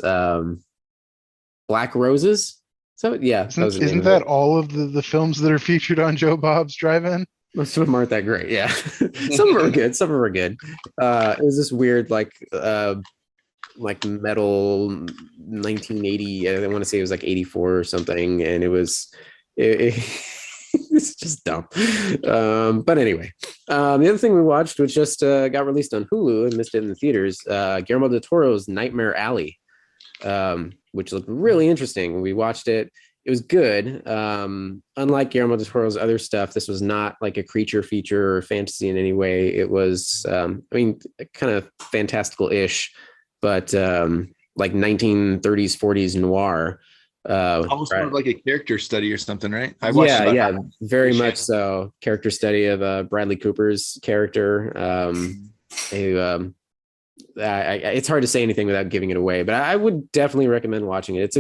Black Roses. So yeah, isn't that all of the films that are featured on Joe Bob's Drive-In? Most of them aren't that great. Yeah, some of them are good. Some of them are good. It was this weird like metal 1980. I want to say it was like 84 or something, and it's just dumb. But anyway, the other thing we watched, which just got released on Hulu and missed it in the theaters, Guillermo del Toro's Nightmare Alley, which looked really interesting. We watched it. It was good. Unlike Guillermo del Toro's other stuff, this was not like a creature feature or fantasy in any way. It was, kind of fantastical-ish, but like 1930s, 40s noir. Almost more of like a character study or something, right? Very much so. Character study of Bradley Cooper's character. It's hard to say anything without giving it away, but I would definitely recommend watching it.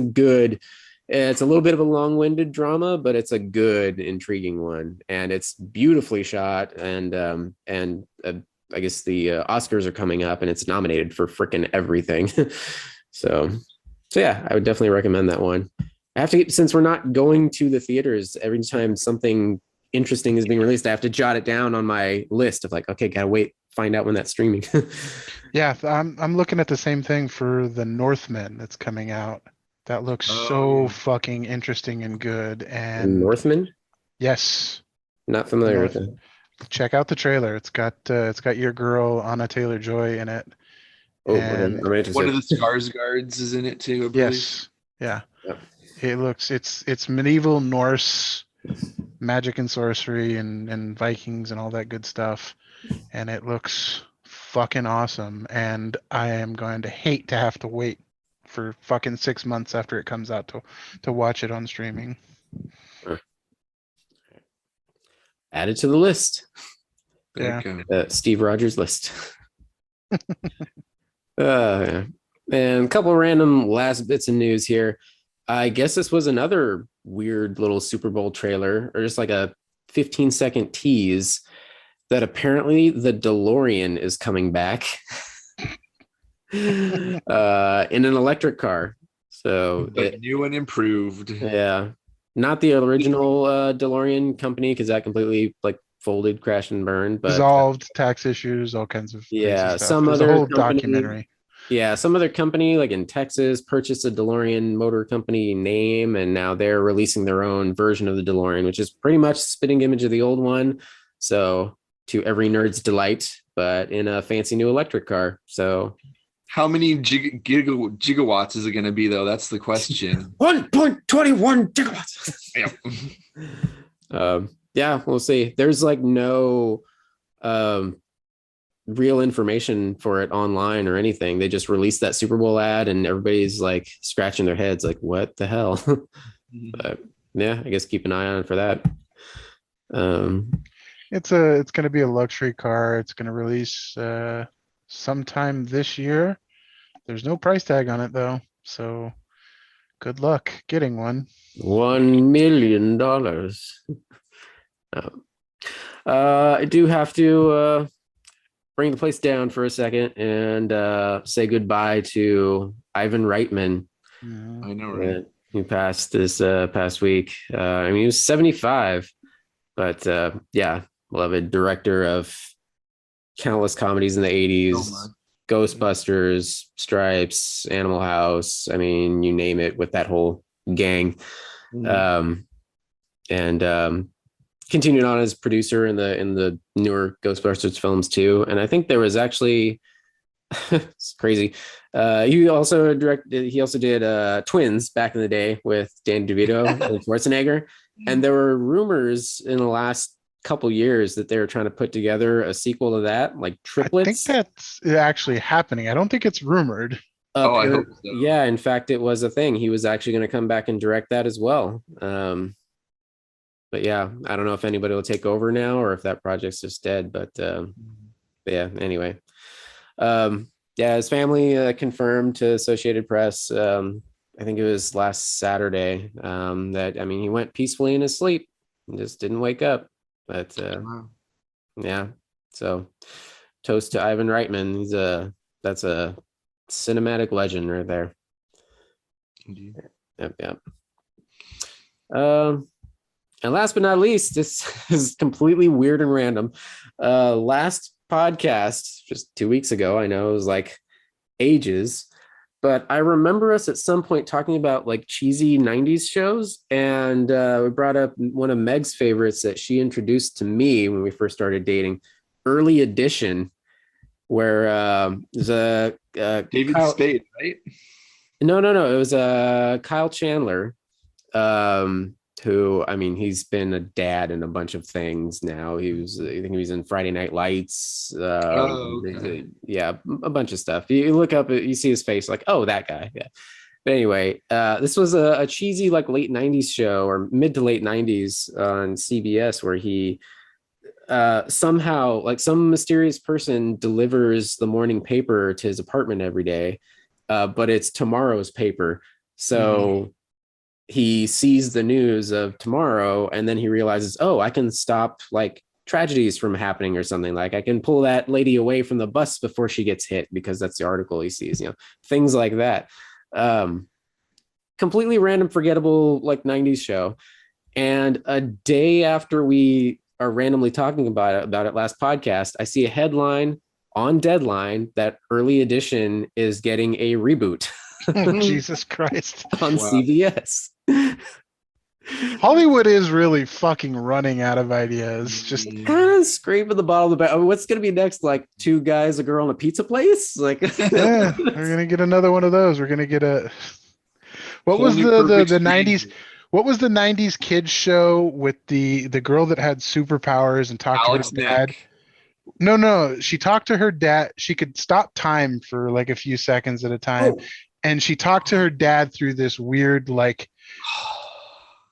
It's a little bit of a long-winded drama, but it's a good, intriguing one, and it's beautifully shot. And I guess the Oscars are coming up, and it's nominated for freaking everything. So yeah, I would definitely recommend that one. I have to since we're not going to the theaters, every time something interesting is being released, I have to jot it down on my list of like, okay, gotta wait find out when that's streaming. Yeah, I'm looking at the same thing for the Northman that's coming out. That looks so fucking interesting and good. And Northman? yes, Not familiar with North. it. Check out the trailer. It's got your girl Anna Taylor-Joy in it. Oh, okay. And I'm interested. One of the Skarsgårds is in it too, I believe. yes, yeah. Yep. It's medieval Norse magic and sorcery and Vikings and all that good stuff. And it looks fucking awesome. And I am going to hate to have to wait for fucking 6 months after it comes out to watch it on streaming. Add it to the list. Yeah. Steve Rogers list. Yeah. And a couple of random last bits of news here. I guess this was another weird little Super Bowl trailer, or just like a 15-second tease that apparently the DeLorean is coming back in an electric car. So new and improved. Yeah, not the original DeLorean company, because that completely like folded, crashed, and burned. But dissolved, tax issues, all kinds of crazy stuff. some There's other a whole company, documentary. Yeah, some other company like in Texas purchased a DeLorean Motor Company name, and now they're releasing their own version of the DeLorean, which is pretty much a spitting image of the old one. So to every nerd's delight, but in a fancy new electric car. So how many gigawatts is it going to be, though? That's the question. 1.21 gigawatts. Yep. Yeah, we'll see. There's like no real information for it online or anything. They just released that Super Bowl ad, and everybody's like scratching their heads, like, what the hell? But yeah, I guess keep an eye on it for that. It's going to be a luxury car. It's going to release sometime this year. There's no price tag on it though, so good luck getting one. $1 million. I do have to bring the place down for a second and say goodbye to Ivan Reitman. Yeah. I know, right? Who passed this past week. I mean, he was 75, but yeah, beloved director of countless comedies in the 80s, Ghostbusters, Stripes, Animal House. I mean, you name it, with that whole gang. And continued on as producer in the newer Ghostbusters films too. And I think there was actually it's crazy. He also did Twins back in the day with Dan DeVito and Schwarzenegger. And there were rumors in the last couple years that they were trying to put together a sequel to that, like triplets. I think that's actually happening. I don't think it's rumored. I hope so. Yeah, in fact, it was a thing. He was actually going to come back and direct that as well. But yeah, I don't know if anybody will take over now or if that project's just dead. But yeah, anyway. Yeah, his family confirmed to Associated Press, I think it was last Saturday, that, I mean, he went peacefully in his sleep and just didn't wake up. But yeah, so toast to Ivan Reitman. That's a cinematic legend right there. Indeed. Yep. And last but not least, this is completely weird and random. Last podcast, just 2 weeks ago, I know it was like ages, but I remember us at some point talking about like cheesy 90s shows. And we brought up one of Meg's favorites that she introduced to me when we first started dating, Early Edition, where there's a David Spade, right? No. It was Kyle Chandler, who, I mean, he's been a dad in a bunch of things now. I think he was in Friday Night Lights. Okay. Yeah, a bunch of stuff. You look up, you see his face, like, oh, that guy. Yeah. But anyway, this was a cheesy, like late 90s show, or mid to late 90s on CBS, where he somehow, like, some mysterious person delivers the morning paper to his apartment every day, but it's tomorrow's paper. So he sees the news of tomorrow, and then he realizes, oh, I can stop like tragedies from happening or something. Like, I can pull that lady away from the bus before she gets hit, because that's the article he sees, things like that. Completely random, forgettable, like 90s show. And a day after we are randomly talking about it last podcast, I see a headline on deadline that Early Edition is getting a reboot Jesus Christ. on Wow. CBS. Hollywood is really fucking running out of ideas. Just Kind of scraping the bottom of the barrel. What's gonna be next? Like two guys, a girl, and a pizza place? Like yeah, we're gonna get another one of those. We're gonna get a what Whole was new the perfect 90s stranger. what was the 90s kids show with the girl that had superpowers and talked Alex to her dad? Nick. No, she talked to her dad. She could stop time for like a few seconds at a time. Oh. And she talked to her dad through this weird like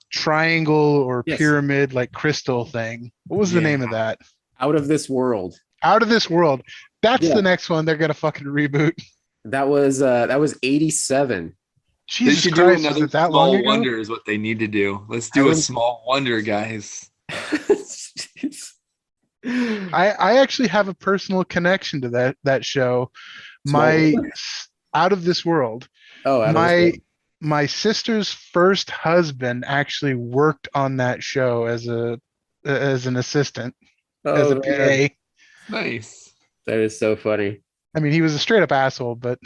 triangle or Yes. pyramid like crystal thing. What was the name of that? Out of This World. Out of This World. That's Yeah. the next one they're gonna fucking reboot. That was 87. They Jesus should Christ, do was another it that long small ago? wonder is what they need to do. Let's I do a wouldn't- small wonder, guys. I actually have a personal connection to that show. My Out of This World. Oh, Out of This My World. my sister's first husband actually worked on that show as an assistant, as Oh, a man. PA. Nice. That is so funny. I mean, he was a straight up asshole, but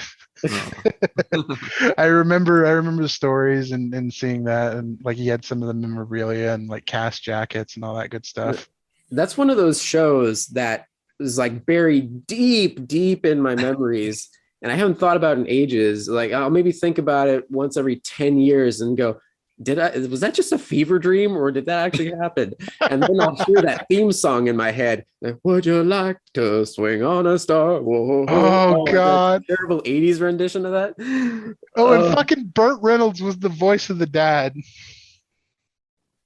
Oh. I remember the stories and seeing that, and like he had some of the memorabilia and like cast jackets and all that good stuff. That's one of those shows that is like buried deep in my memories, and I haven't thought about it in ages. Like I'll maybe think about it once every 10 years and go, was that just a fever dream or did that actually happen? And then I'll hear that theme song in my head. Like, would you like to swing on a star? Whoa, Oh, that God. terrible 80s rendition of that. Oh, and fucking Burt Reynolds was the voice of the dad.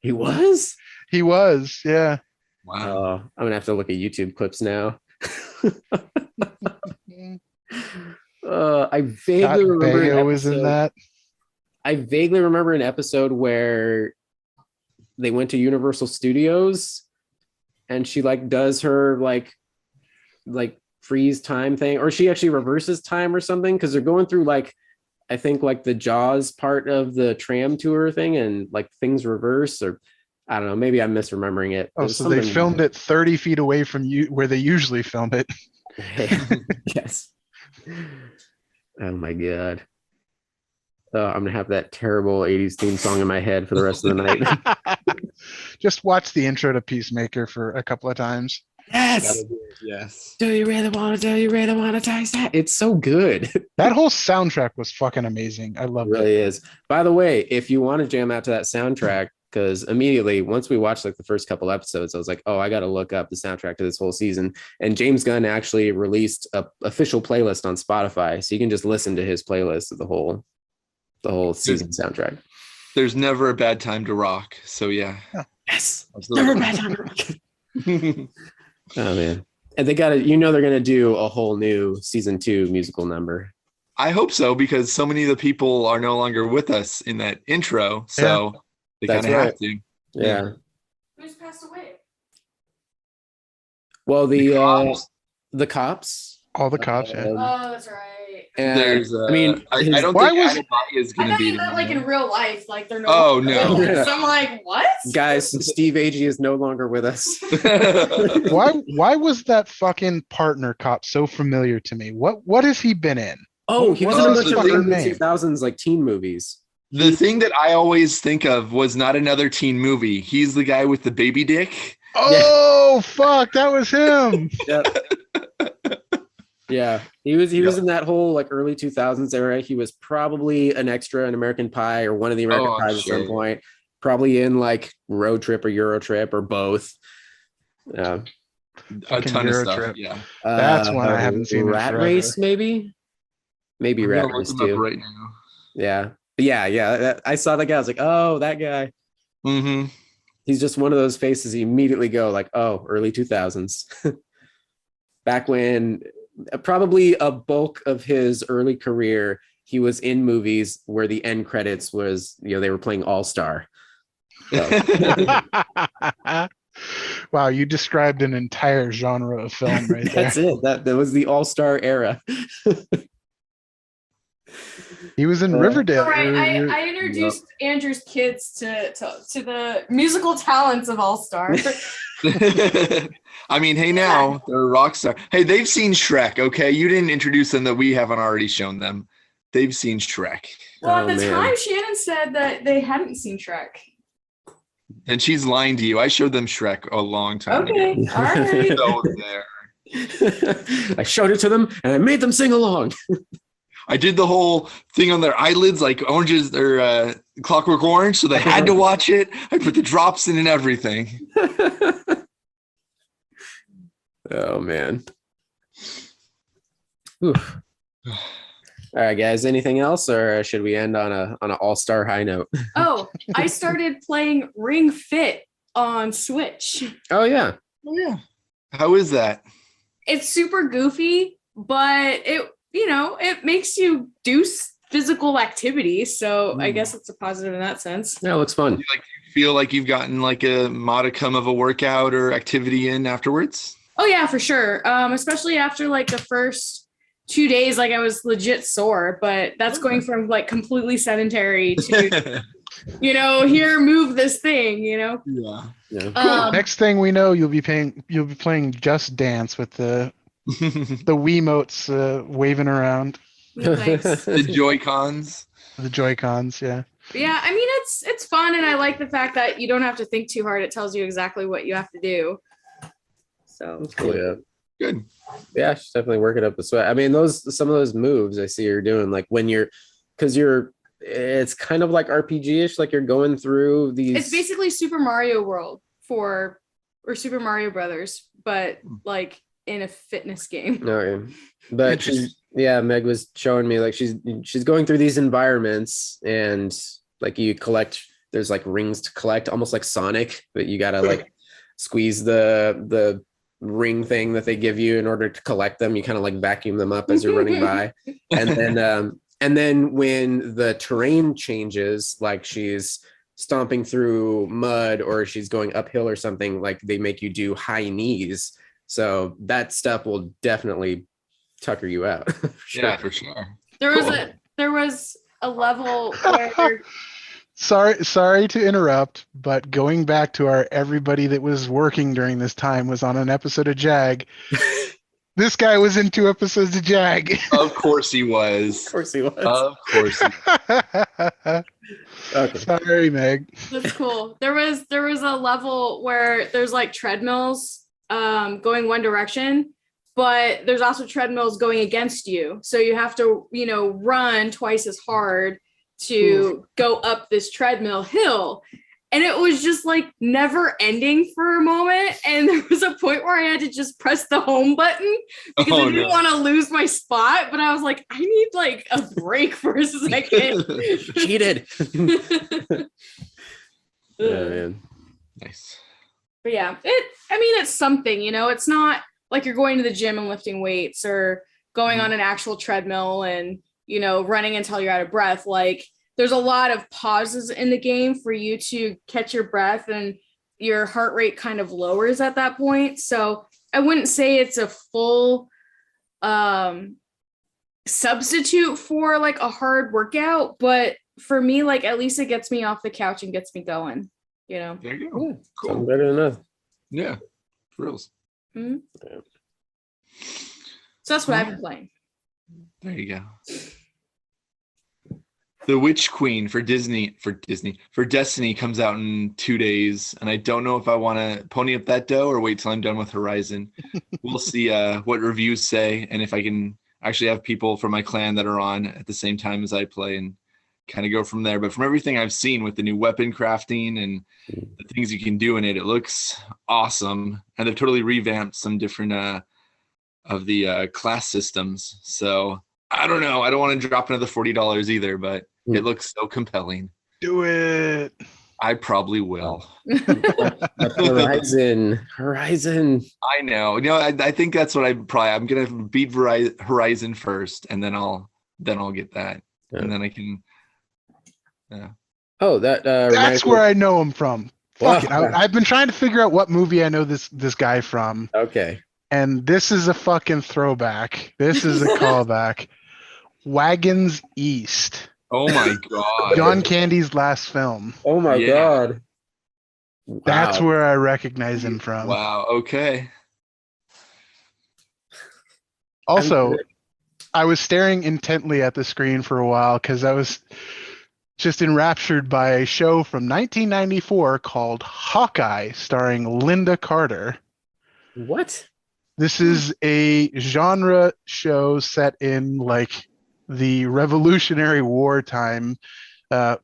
He was? He was, yeah. Wow. Oh, I'm gonna have to look at YouTube clips now. I Scott vaguely remember an Baio was in episode- that. I vaguely remember an episode where they went to Universal Studios and she like does her like freeze time thing, or she actually reverses time or something, because they're going through like I think like the Jaws part of the tram tour thing and like things reverse, or I don't know, maybe I'm misremembering it. Oh, There's so they something- filmed it 30 feet away from you where they usually film it. Yes. Oh my god. Oh, I'm gonna have that terrible 80s theme song in my head for the rest of the night. Just watch the intro to Peacemaker for a couple of times. Yes. That'll do it, yes. Do you really want to? Do you really want to taste that? It's so good. It That whole soundtrack was fucking amazing. I loved it. really is. By the way, if you want to jam out to that soundtrack, because immediately once we watched like the first couple episodes, I was like, oh, I got to look up the soundtrack to this whole season. And James Gunn actually released a official playlist on Spotify, so you can just listen to his playlist of the whole season soundtrack. There's never a bad time to rock. So yeah. Yes. Absolutely. Never a bad time to rock. Oh man. And they got to, they're going to do a whole new season 2 musical number. I hope so, because so many of the people are no longer with us in that intro. So they That's kind of right. have to. Yeah. Who's passed away? Well, The cops. the cops. All the cops, yeah. Oh, that's right. And, There's, I mean, I his- don't Why think was- Adebayo is I going to thought be you meant like in anymore. real life, like they're no. Oh, longer no. with us. I'm like, what? guys, Steve Agee is no longer with us. Why was that fucking partner cop so familiar to me? What has he been in? Oh, he was in What a was bunch his of fucking early name? 2000s like teen movies. The thing that I always think of was not another teen movie. He's the guy with the baby dick. Oh fuck, that was him. Yeah, he was Yeah. in that whole like early 2000s era. He was probably an extra in American Pie or one of the American Oh, I'm Pies at some sure. point. Probably in like Road Trip or Euro Trip or both. Yeah, A Fucking ton of Euro stuff. Trip. Yeah. That's one I haven't seen in Rat forever. Race, maybe I'm Rat gonna look Race him up too. right now. Yeah, I saw that guy. I was like, oh, that guy. Mm-hmm. He's just one of those faces. You immediately go like, oh, early 2000s. Back when probably a bulk of his early career, he was in movies where the end credits was, they were playing All Star. Wow, you described an entire genre of film right there. That's it. That was the All Star era. He was in Riverdale. All right, I introduced Andrew's kids to the musical talents of All Star. I mean, hey, now they're a rock star. Hey, they've seen Shrek. Okay, you didn't introduce them that we haven't already shown them. They've seen Shrek. Well, Oh, at the man. time, Shannon said that they hadn't seen Shrek. And she's lying to you. I showed them Shrek a long time Okay, ago. all right. So there. I showed it to them and I made them sing along. I did the whole thing on their eyelids, like oranges or Clockwork Orange, so they had to watch it. I put the drops in and everything. Oh man. Oof. All right, guys. Anything else, or should we end on an all-star high note? Oh, I started playing Ring Fit on Switch. Oh yeah. Oh yeah. How is that? It's super goofy, but it makes you do physical activity. So I guess it's a positive in that sense. Yeah, it looks fun. You feel like you've gotten like a modicum of a workout or activity in afterwards? Oh yeah, for sure. Especially after like the first 2 days, like I was legit sore, but that's going from like completely sedentary to, here, move this thing, Yeah. Yeah. Next thing we know, you'll be playing Just Dance with the Wiimotes waving around, Nice. The Joy-Cons. the Joy-Cons. Yeah. Yeah, I mean it's fun, and I like the fact that you don't have to think too hard. It tells you exactly what you have to do. So Cool, yeah. Good. Yeah, she's definitely working up the sweat. I mean, some of those moves I see you're doing, like when it's kind of like RPG-ish, like you're going through these. it's basically Super Mario World or Super Mario Brothers, but like in a fitness game. Okay. But Meg was showing me like she's going through these environments and like you collect, there's like rings to collect, almost like Sonic, but you gotta like squeeze the ring thing that they give you in order to collect them. You kind of like vacuum them up as you're running by. And then when the terrain changes, like she's stomping through mud or she's going uphill or something, like they make you do high knees. So that stuff will definitely tucker you out. Sure. Yeah, for sure. There was a level where Sorry to interrupt, but going back to our everybody that was working during this time was on an episode of Jag. This guy was in 2 episodes of Jag. Of course he was. Of course he was. Of course. Okay. Sorry, Meg. That's cool. There was a level where there's like treadmills going one direction, but there's also treadmills going against you. So you have to, run twice as hard to go up this treadmill hill. And it was just like never ending for a moment. And there was a point where I had to just press the home button because I didn't want to lose my spot. But I was like, I need like a break for a second. Cheated. Oh, man. Nice. But yeah, it's something, it's not like you're going to the gym and lifting weights or going on an actual treadmill and, running until you're out of breath. Like there's a lot of pauses in the game for you to catch your breath and your heart rate kind of lowers at that point. So I wouldn't say it's a full substitute for like a hard workout, but for me, like at least it gets me off the couch and gets me going, There you go. Yeah, Cool. sounds better than nothing. Yeah. For reals. Mhm. So that's what I've been playing. There you go. The Witch Queen for Destiny comes out in 2 days, and I don't know if I want to pony up that dough or wait till I'm done with Horizon. We'll see what reviews say, and if I can actually have people from my clan that are on at the same time as I play and kind of go from there. But from everything I've seen with the new weapon crafting and the things you can do in it, it looks awesome, and they've totally revamped some different of the class systems. So I don't know. I don't want to drop another $40 either, but it looks so compelling. Do it. I probably will. Horizon. I know. I think that's what I'm gonna beat Horizon first, and then I'll get that, and then I can. Yeah. Oh, that That's where I know him from. Wow. Fuck it. I've been trying to figure out what movie I know this guy from, Okay. and this is a fucking throwback. This is a callback. Wagons East. Oh my god. John Candy's last film. Oh my Yeah. god. That's Wow. where I recognize him from. Wow. Okay. Also, I was staring intently at the screen for a while because I was just enraptured by a show from 1994 called Hawkeye, starring Linda Carter. What? This is a genre show set in like the Revolutionary War time,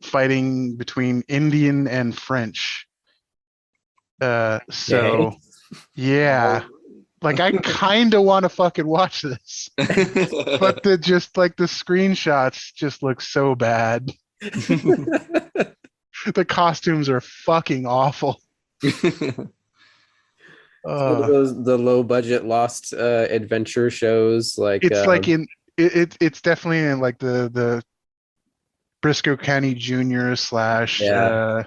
fighting between Indian and French. So yeah, like I kind of want to fucking watch this, but the screenshots just look so bad. The costumes are fucking awful. One of those the low budget lost adventure shows like It's like it's definitely in like the Briscoe County Jr. slash Yeah.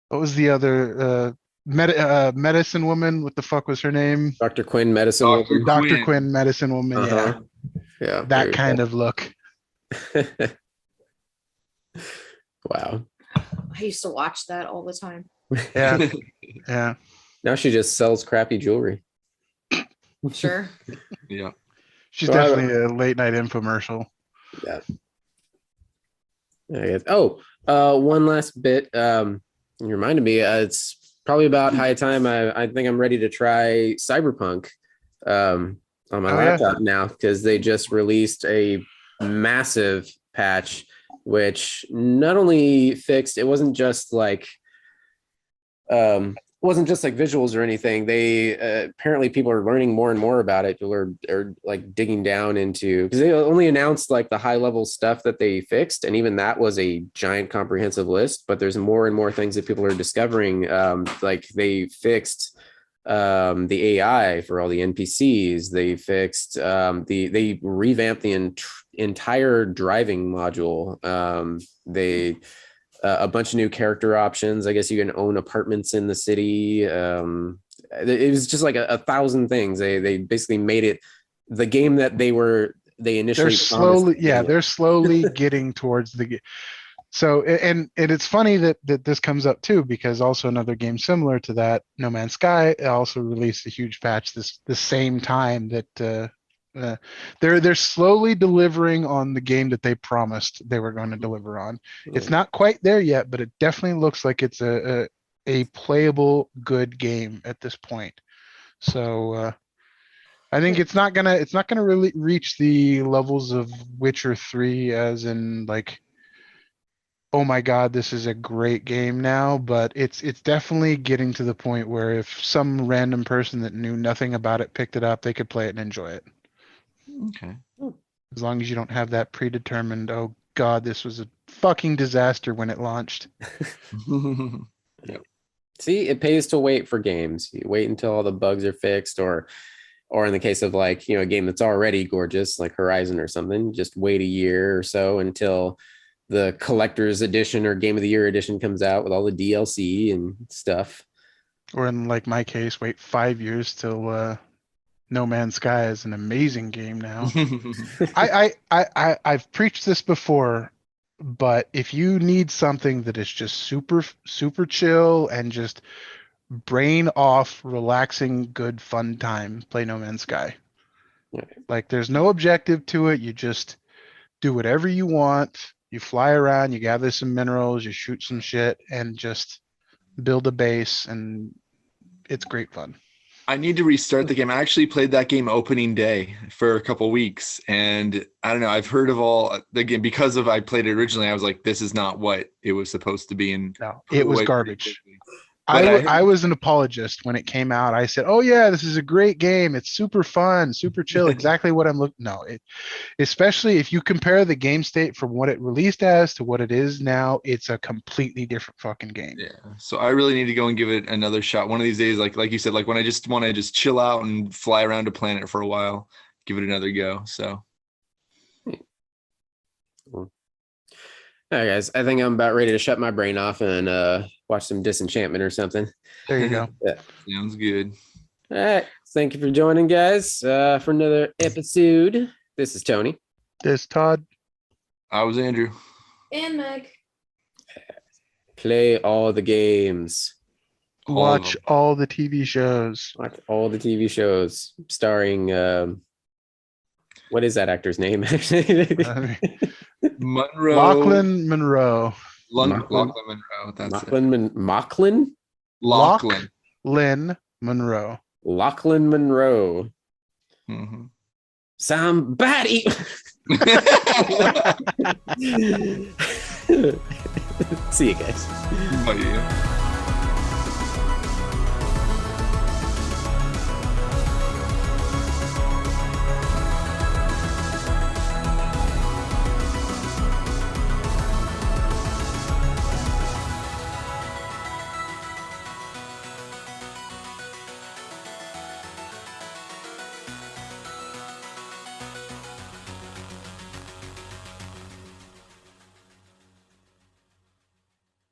what was the other medicine woman? What the fuck was her name? Dr. Quinn Medicine Dr. Woman. Dr. Quinn. Quinn Medicine Woman. Uh-huh. Yeah. That very kind of look. cool. Wow. I used to watch that all the time. Yeah, yeah. Now she just sells crappy jewelry. Sure. Yeah. She's So I- definitely a late night infomercial. Yeah. I guess. Oh, one last bit. You reminded me. It's probably about high time. I think I'm ready to try Cyberpunk on my Oh, yeah. laptop now because they just released a massive patch, which not only fixed. It wasn't just like visuals or anything. They apparently people are learning more and more about it. People are like digging down into, because they only announced like the high level stuff that they fixed, and even that was a giant comprehensive list. But there's more and more things that people are discovering. Like they fixed the AI for all the NPCs. They fixed they revamped the entire driving module. They a bunch of new character options. I guess you can own apartments in the city. It was just like a thousand things. They basically made it the game that they initially they're slowly getting towards the. So and it's funny that this comes up too, because also another game similar to that, No Man's Sky, also released a huge patch the same time that they're slowly delivering on the game that they promised they were going to deliver on. It's not quite there yet, but it definitely looks like it's a playable good game at this point. So I think it's not gonna really reach the levels of Witcher 3, as in like, oh my god, this is a great game now, but it's definitely getting to the point where if some random person that knew nothing about it picked it up, they could play it and enjoy it. Okay. As long as you don't have that predetermined, oh god, this was a fucking disaster when it launched. See, it pays to wait for games. You wait until all the bugs are fixed, or in the case of like, a game that's already gorgeous, like Horizon or something, just wait a year or so until the collector's edition or game of the year edition comes out with all the DLC and stuff. Or in like my case, wait 5 years till No Man's Sky is an amazing game now. I've preached this before, but if you need something that is just super chill and just brain off, relaxing, good fun time, play No Man's Sky. Okay. Like there's no objective to it. You just do whatever you want. You fly around, you gather some minerals, you shoot some shit, and just build a base, and it's great fun. I need to restart the game. I actually played that game opening day for a couple weeks, and I don't know. I've heard of all the game because I played it originally. I was like, this is not what it was supposed to be, and No, it was garbage. But I was an apologist when it came out. I said, "Oh yeah, this is a great game. It's super fun, super chill. Exactly what I'm looking." No, especially if you compare the game state from what it released as to what it is now, it's a completely different fucking game. Yeah. So I really need to go and give it another shot one of these days. Like you said, like when I just want to just chill out and fly around a planet for a while, give it another go. So. All right, guys. I think I'm about ready to shut my brain off and watch some Disenchantment or something. There you go. Sounds good. All right. Thank you for joining, guys, for another episode. This is Tony. This Todd. I was Andrew. And Meg. Play all the games. All of Watch them. all the TV shows. Watch all the TV shows starring what is that actor's name? Monroe. Lachlan Monroe. Lachlan Monroe. That's it. Lachlan Lachlan. Lynn Monroe. Lachlan Monroe. Mhm. Somebody. See you guys. Oh, yeah.